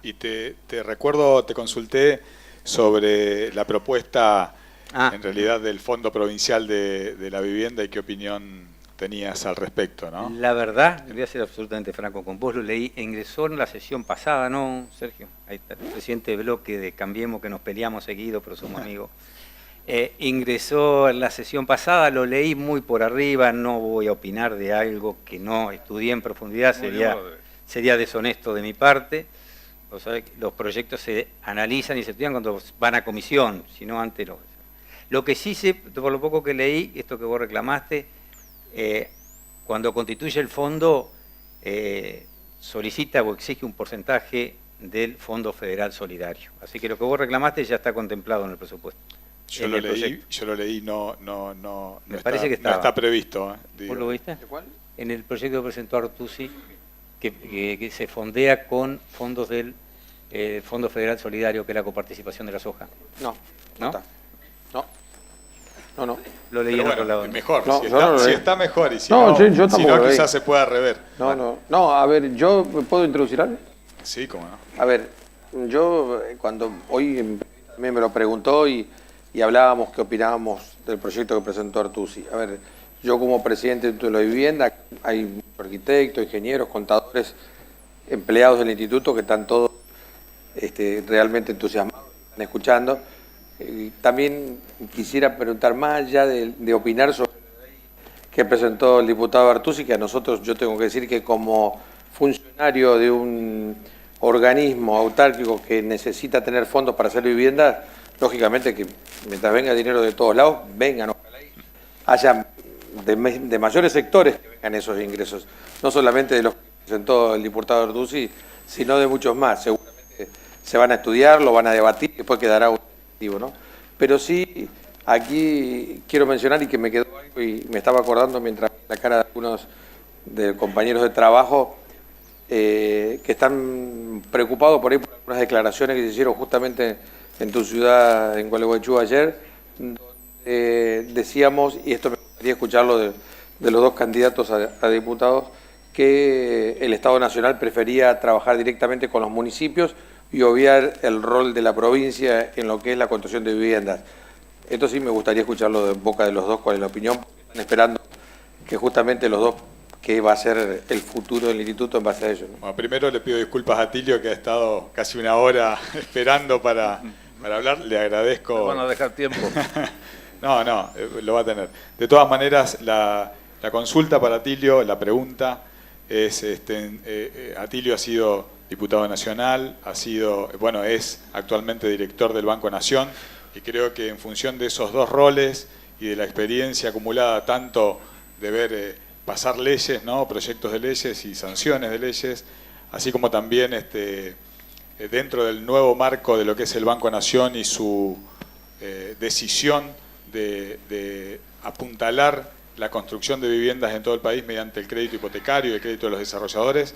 Y te recuerdo, te consulté sobre la propuesta en realidad del Fondo Provincial de la Vivienda y qué opinión tenías al respecto, ¿no? La verdad, voy a ser absolutamente franco con vos, lo leí, ingresó en la sesión pasada, ¿no, Sergio? Ahí está, el presidente bloque de Cambiemos, que nos peleamos seguido, pero somos amigos. Ingresó en la sesión pasada, lo leí muy por arriba, no voy a opinar de algo que no estudié en profundidad, sería deshonesto de mi parte. O sea, los proyectos se analizan y se estudian cuando van a comisión, si no antes no. Lo que sí sé, por lo poco que leí, esto que vos reclamaste, cuando constituye el fondo, solicita o exige un porcentaje del Fondo Federal Solidario. Así que lo que vos reclamaste ya está contemplado en el presupuesto. Yo lo leí, no está previsto. ¿Vos lo viste? ¿De cuál? En el proyecto que presentó Artusi, que se fondea con fondos del Fondo Federal Solidario, que es la coparticipación de la soja. No, ¿No? está. No. Lo leí Pero en otro bueno, lado. mejor, No, si está mejor, y si No, no, yo tampoco si no lo leí. quizás se pueda rever. No, a ver, ¿yo me puedo introducir algo? Sí, cómo no. A ver, yo cuando hoy me lo preguntó y hablábamos qué opinábamos del proyecto que presentó Artusi. A ver, yo como presidente de la vivienda, hay arquitectos, ingenieros, contadores, empleados del instituto que están todos realmente entusiasmados, están escuchando. También quisiera preguntar, más allá de opinar sobre la ley que presentó el diputado Artusi, que a nosotros, yo tengo que decir que como funcionario de un organismo autárquico que necesita tener fondos para hacer vivienda, lógicamente que mientras venga dinero de todos lados, vengan, ojalá haya de mayores sectores que vengan esos ingresos, no solamente de los que presentó el diputado Artusi, sino de muchos más. Seguramente se van a estudiar, lo van a debatir, y después quedará un objetivo, ¿no? Pero sí, aquí quiero mencionar, y que me quedó algo y me estaba acordando mientras la cara de algunos de compañeros de trabajo que están preocupados por ahí por algunas declaraciones que se hicieron justamente en tu ciudad, en Gualeguaychú, ayer, donde decíamos, y esto me gustaría escucharlo de los dos candidatos a diputados, que el Estado Nacional prefería trabajar directamente con los municipios y obviar el rol de la provincia en lo que es la construcción de viviendas. Esto sí me gustaría escucharlo de boca de los dos, cuál es la opinión, porque están esperando que justamente los dos, que va a ser el futuro del instituto en base a ello, ¿no? Bueno, primero le pido disculpas a Atilio, que ha estado casi una hora esperando para hablar. Le agradezco. Me van a dejar tiempo. No, lo va a tener. De todas maneras, la consulta para Atilio, la pregunta es, Atilio ha sido diputado nacional, es actualmente director del Banco Nación, y creo que en función de esos dos roles y de la experiencia acumulada tanto de ver pasar leyes, ¿no?, proyectos de leyes y sanciones de leyes, así como también dentro del nuevo marco de lo que es el Banco Nación y su decisión de apuntalar la construcción de viviendas en todo el país mediante el crédito hipotecario y el crédito de los desarrolladores.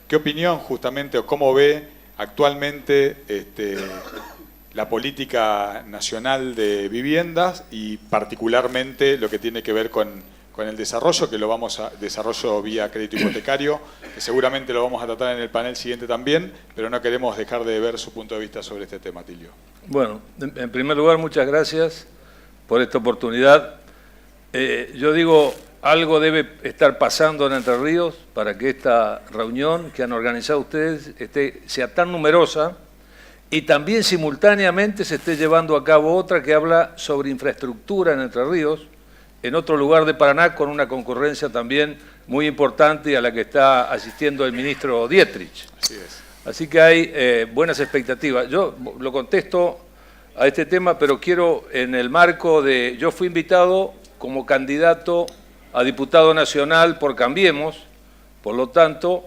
¿Qué opinión justamente o cómo ve actualmente la política nacional de viviendas y particularmente lo que tiene que ver con el desarrollo, que lo vamos a desarrollo vía crédito hipotecario, que seguramente lo vamos a tratar en el panel siguiente también, pero no queremos dejar de ver su punto de vista sobre este tema, Atilio? Bueno, en primer lugar, muchas gracias por esta oportunidad. Yo digo, algo debe estar pasando en Entre Ríos para que esta reunión que han organizado ustedes sea tan numerosa y también simultáneamente se esté llevando a cabo otra que habla sobre infraestructura en Entre Ríos, en otro lugar de Paraná, con una concurrencia también muy importante a la que está asistiendo el ministro Dietrich. Así es. Así que hay buenas expectativas. Yo lo contesto a este tema, pero quiero en el marco de... Yo fui invitado como candidato a diputado nacional por Cambiemos, por lo tanto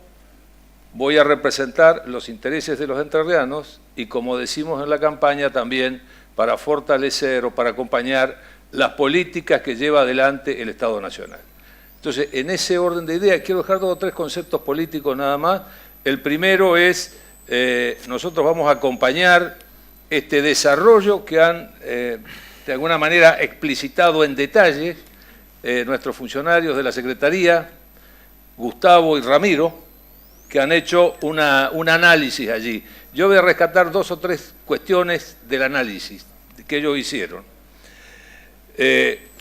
voy a representar los intereses de los entrerrianos y, como decimos en la campaña, también para fortalecer o para acompañar las políticas que lleva adelante el Estado Nacional. Entonces, en ese orden de ideas, quiero dejar 2 o 3 conceptos políticos nada más. El primero es, nosotros vamos a acompañar este desarrollo que han, de alguna manera, explicitado en detalle nuestros funcionarios de la Secretaría, Gustavo y Ramiro, que han hecho un análisis allí. Yo voy a rescatar 2 o 3 cuestiones del análisis que ellos hicieron.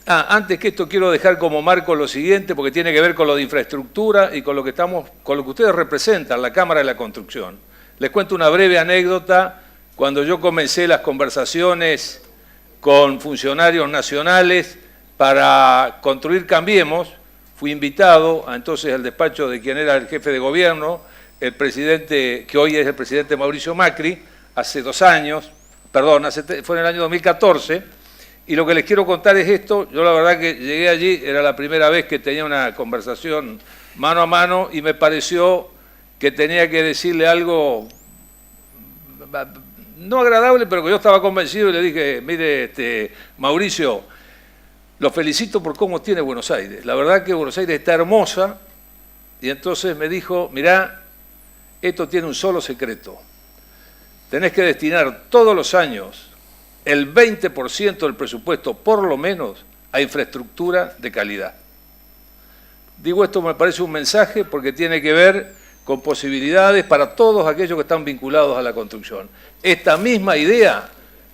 Antes que esto, quiero dejar como marco lo siguiente, porque tiene que ver con lo de infraestructura y con lo que ustedes representan, la Cámara de la Construcción. Les cuento una breve anécdota. Cuando yo comencé las conversaciones con funcionarios nacionales para construir Cambiemos, fui invitado entonces al despacho de quien era el jefe de gobierno, el presidente, que hoy es el presidente Mauricio Macri, hace 2 años, perdón, fue en el año 2014, y lo que les quiero contar es esto. Yo la verdad que llegué allí, era la primera vez que tenía una conversación mano a mano y me pareció que tenía que decirle algo no agradable, pero que yo estaba convencido, y le dije, mire, Mauricio, lo felicito por cómo tiene Buenos Aires. La verdad que Buenos Aires está hermosa. Y entonces me dijo, mirá, esto tiene un solo secreto. Tenés que destinar todos los años el 20% del presupuesto, por lo menos, a infraestructura de calidad. Digo, esto me parece un mensaje porque tiene que ver con posibilidades para todos aquellos que están vinculados a la construcción. Esta misma idea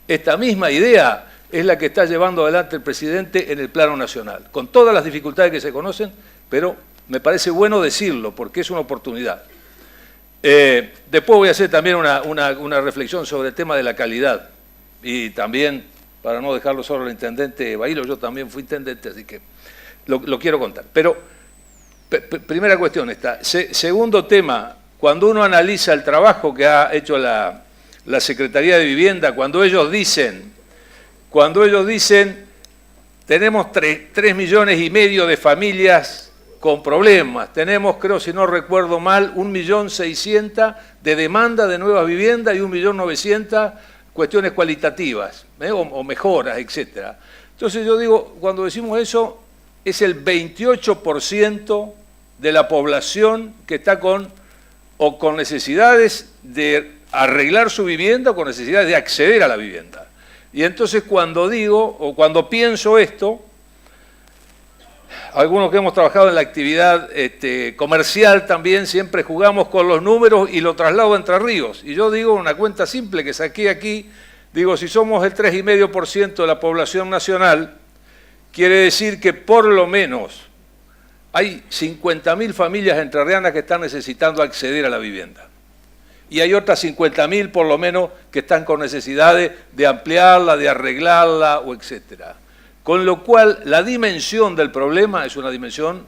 es la que está llevando adelante el presidente en el plano nacional, con todas las dificultades que se conocen, pero me parece bueno decirlo porque es una oportunidad. Después voy a hacer también una reflexión sobre el tema de la calidad. Y también, para no dejarlo solo al intendente Bailo, yo también fui intendente, así que lo quiero contar. Pero, primera cuestión esta. Segundo tema, cuando uno analiza el trabajo que ha hecho la Secretaría de Vivienda, cuando ellos dicen, tenemos 3,5 millones de familias con problemas. Tenemos, creo, si no recuerdo mal, 1.600.000 de demanda de nuevas viviendas y 1.900.000 cuestiones cualitativas, o mejoras, etc. Entonces yo digo, cuando decimos eso, es el 28% de la población que está con necesidades de arreglar su vivienda o con necesidades de acceder a la vivienda. Y entonces cuando digo, o cuando pienso esto, algunos que hemos trabajado en la actividad comercial también siempre jugamos con los números y lo traslado a Entre Ríos. Y yo digo una cuenta simple que saqué aquí, digo, si somos el 3,5% de la población nacional, quiere decir que por lo menos hay 50.000 familias entrerrianas que están necesitando acceder a la vivienda. Y hay otras 50.000 por lo menos que están con necesidades de ampliarla, de arreglarla, o etcétera. Con lo cual, la dimensión del problema es una dimensión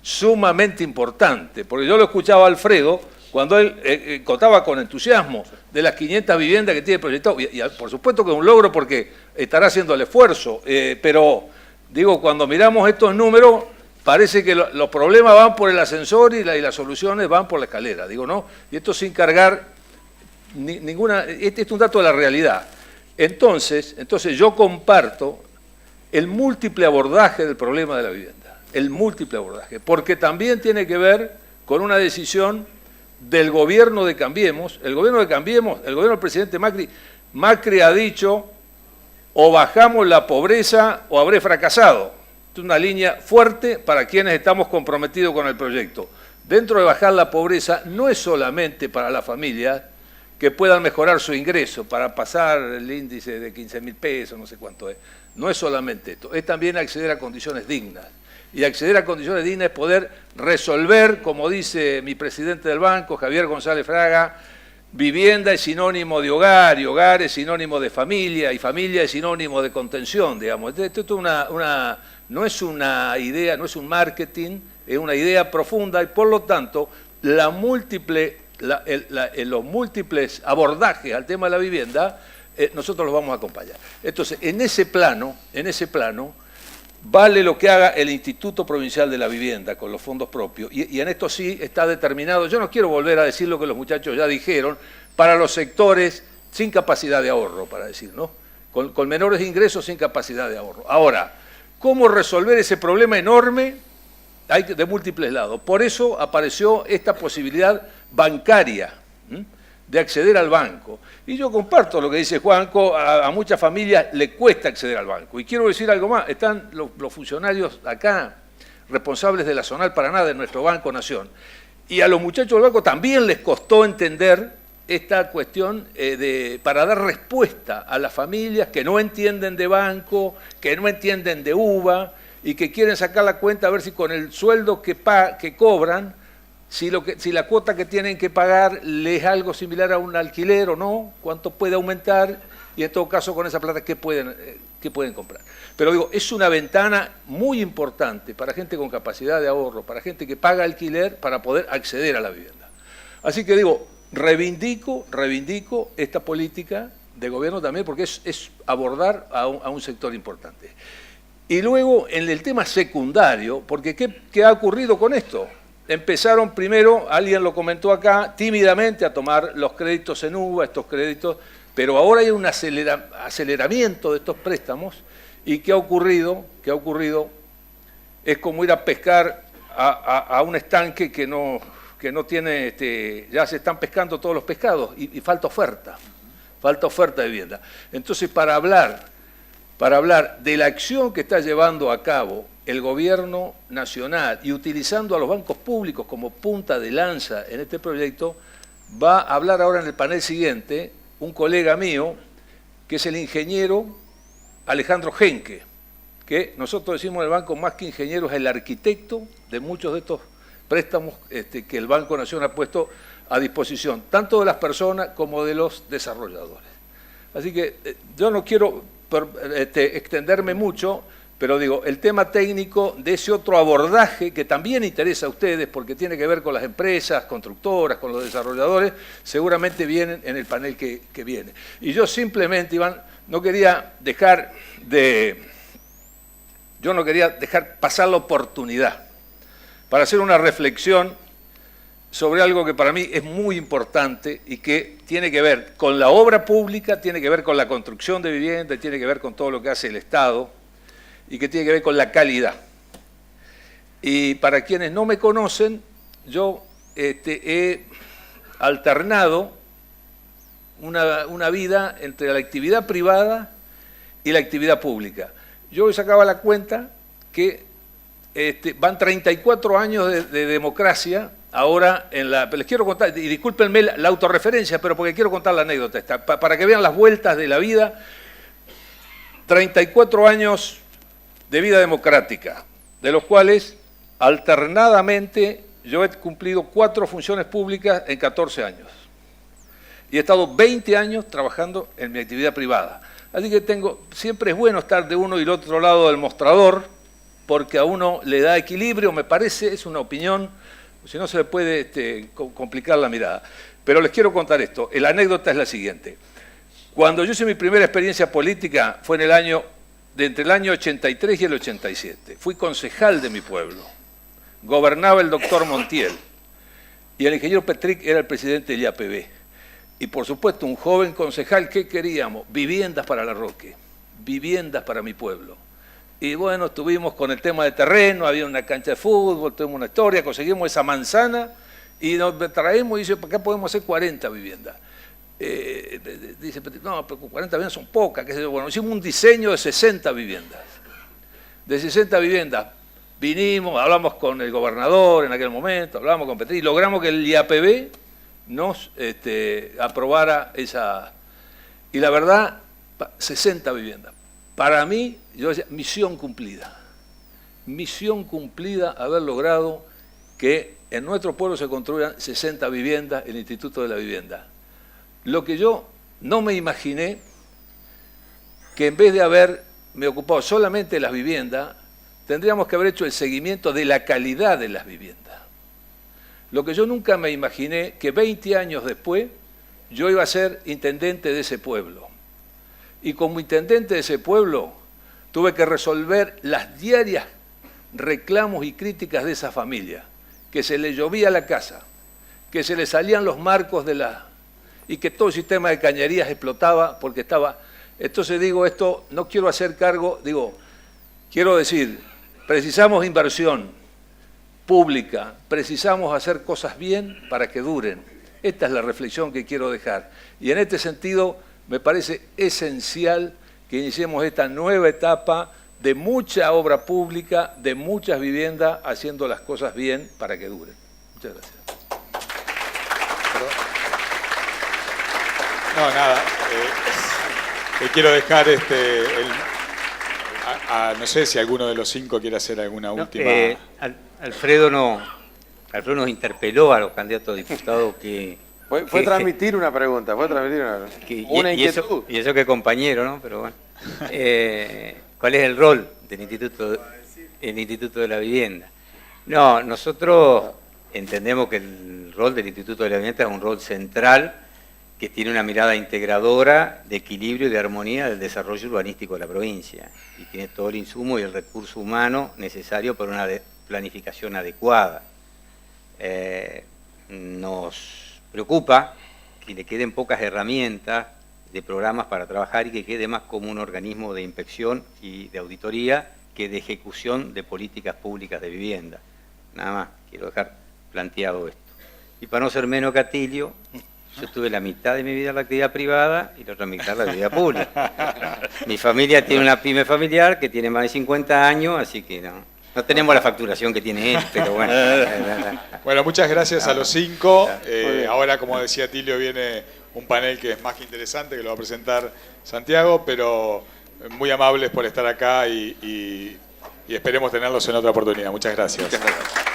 sumamente importante, porque yo lo escuchaba a Alfredo cuando él contaba con entusiasmo de las 500 viviendas que tiene proyectado, y por supuesto que es un logro porque estará haciendo el esfuerzo, pero digo, cuando miramos estos números, parece que los problemas van por el ascensor y las soluciones van por la escalera, digo, ¿no? Y esto sin cargar ninguna, este es un dato de la realidad. Entonces yo comparto el múltiple abordaje del problema de la vivienda, el múltiple abordaje, porque también tiene que ver con una decisión del gobierno de Cambiemos. El gobierno de Cambiemos, el gobierno del presidente Macri ha dicho, o bajamos la pobreza o habré fracasado. Es una línea fuerte para quienes estamos comprometidos con el proyecto. Dentro de bajar la pobreza no es solamente para las familias que puedan mejorar su ingreso, para pasar el índice de 15.000 pesos, no sé cuánto es. No es solamente esto, es también acceder a condiciones dignas. Y acceder a condiciones dignas es poder resolver, como dice mi presidente del banco, Javier González Fraga, vivienda es sinónimo de hogar, y hogar es sinónimo de familia, y familia es sinónimo de contención, digamos. Esto no es una idea, no es un marketing, es una idea profunda, y por lo tanto, los múltiples abordajes al tema de la vivienda, nosotros los vamos a acompañar. Entonces, en ese plano, vale lo que haga el Instituto Provincial de la Vivienda con los fondos propios, y en esto sí está determinado. Yo no quiero volver a decir lo que los muchachos ya dijeron, para los sectores sin capacidad de ahorro, para decir, ¿no? Con menores ingresos sin capacidad de ahorro. Ahora, ¿cómo resolver ese problema enorme? Hay de múltiples lados. Por eso apareció esta posibilidad bancaria, de acceder al banco. Y yo comparto lo que dice Juanco, a muchas familias le cuesta acceder al banco. Y quiero decir algo más, están los funcionarios acá, responsables de la Zonal Paraná, de nuestro Banco Nación. Y a los muchachos del banco también les costó entender esta cuestión para dar respuesta a las familias que no entienden de banco, que no entienden de UVA, y que quieren sacar la cuenta a ver si con el sueldo que cobran, si la cuota que tienen que pagar les es algo similar a un alquiler o no, cuánto puede aumentar, y en todo caso con esa plata qué pueden comprar. Pero digo, es una ventana muy importante para gente con capacidad de ahorro, para gente que paga alquiler, para poder acceder a la vivienda. Así que digo, reivindico esta política de gobierno también, porque es abordar a un sector importante. Y luego, en el tema secundario, porque ¿qué ha ocurrido con esto? Empezaron primero, alguien lo comentó acá, tímidamente a tomar los créditos en UVA, estos créditos, pero ahora hay un aceleramiento de estos préstamos, y ¿qué ha ocurrido? Es como ir a pescar a un estanque que no tiene, ya se están pescando todos los pescados, y falta oferta de vivienda. Entonces, para hablar de la acción que está llevando a cabo el gobierno nacional y utilizando a los bancos públicos como punta de lanza en este proyecto, va a hablar ahora en el panel siguiente un colega mío, que es el ingeniero Alejandro Genque, que nosotros decimos en el banco, más que ingeniero, es el arquitecto de muchos de estos préstamos que el Banco Nación ha puesto a disposición, tanto de las personas como de los desarrolladores. Así que yo no quiero extenderme mucho, pero digo, el tema técnico de ese otro abordaje que también interesa a ustedes, porque tiene que ver con las empresas, constructoras, con los desarrolladores, seguramente vienen en el panel que viene. Y yo simplemente, Iván, no quería dejar pasar la oportunidad para hacer una reflexión sobre algo que para mí es muy importante y que tiene que ver con la obra pública, tiene que ver con la construcción de vivienda, tiene que ver con todo lo que hace el Estado y que tiene que ver con la calidad. Y para quienes no me conocen, yo he alternado una vida entre la actividad privada y la actividad pública. Yo hoy sacaba la cuenta que van 34 años de democracia ahora les quiero contar, y discúlpenme la autorreferencia, pero porque quiero contar la anécdota esta, para que vean las vueltas de la vida. 34 años de vida democrática, de los cuales alternadamente yo he cumplido 4 funciones públicas en 14 años. Y he estado 20 años trabajando en mi actividad privada. Así que siempre es bueno estar de uno y el otro lado del mostrador, porque a uno le da equilibrio, me parece, es una opinión, si no se le puede complicar la mirada. Pero les quiero contar esto, la anécdota es la siguiente. Cuando yo hice mi primera experiencia política fue entre el año 83 y el 87. Fui concejal de mi pueblo, gobernaba el doctor Montiel, y el ingeniero Petric era el presidente del IAPB. Y por supuesto, un joven concejal, ¿qué queríamos? Viviendas para La Roque, viviendas para mi pueblo. Y bueno, estuvimos con el tema de terreno, había una cancha de fútbol, tuvimos una historia, conseguimos esa manzana y nos traemos y dice, ¿para qué podemos hacer 40 viviendas? Dice, no, pero 40 viviendas son pocas. ¿Qué sé yo? Bueno, hicimos un diseño de 60 viviendas. De 60 viviendas vinimos, hablamos con el gobernador en aquel momento, hablamos con Petri y logramos que el IAPB nos aprobara esa. Y la verdad, 60 viviendas. Para mí, yo decía, misión cumplida haber logrado que en nuestro pueblo se construyan 60 viviendas, el Instituto de la Vivienda. Lo que yo no me imaginé, que en vez de haberme ocupado solamente de las viviendas, tendríamos que haber hecho el seguimiento de la calidad de las viviendas. Lo que yo nunca me imaginé, que 20 años después yo iba a ser intendente de ese pueblo. Y como intendente de ese pueblo, tuve que resolver las diarias reclamos y críticas de esa familia, que se le llovía la casa, que se le salían los marcos y que todo el sistema de cañerías explotaba porque estaba. Entonces digo, esto no quiero hacer cargo, quiero decir, precisamos inversión pública, precisamos hacer cosas bien para que duren. Esta es la reflexión que quiero dejar. Y en este sentido, me parece esencial que iniciemos esta nueva etapa de mucha obra pública, de muchas viviendas, haciendo las cosas bien para que duren. Muchas gracias. No, nada. Le quiero dejar no sé si alguno de los 5 quiere hacer alguna última. Alfredo nos interpeló a los candidatos a diputados que. Fue transmitir una pregunta, una inquietud. Y eso que compañero, ¿no? Pero bueno. ¿Cuál es el rol del Instituto de la Vivienda? No, nosotros entendemos que el rol del Instituto de la Vivienda es un rol central que tiene una mirada integradora de equilibrio y de armonía del desarrollo urbanístico de la provincia y tiene todo el insumo y el recurso humano necesario para una planificación adecuada. Nos preocupa que le queden pocas herramientas de programas para trabajar y que quede más como un organismo de inspección y de auditoría que de ejecución de políticas públicas de vivienda. Nada más, quiero dejar planteado esto. Y para no ser menos catillo, yo tuve la mitad de mi vida en la actividad privada y la otra mitad en la actividad pública. Mi familia tiene una pyme familiar que tiene más de 50 años, así que no tenemos la facturación que tiene él, pero bueno. Bueno, muchas gracias a los 5. Ahora, como decía Tilio, viene un panel que es más que interesante, que lo va a presentar Santiago, pero muy amables por estar acá y esperemos tenerlos en otra oportunidad. Muchas gracias. Muchas gracias.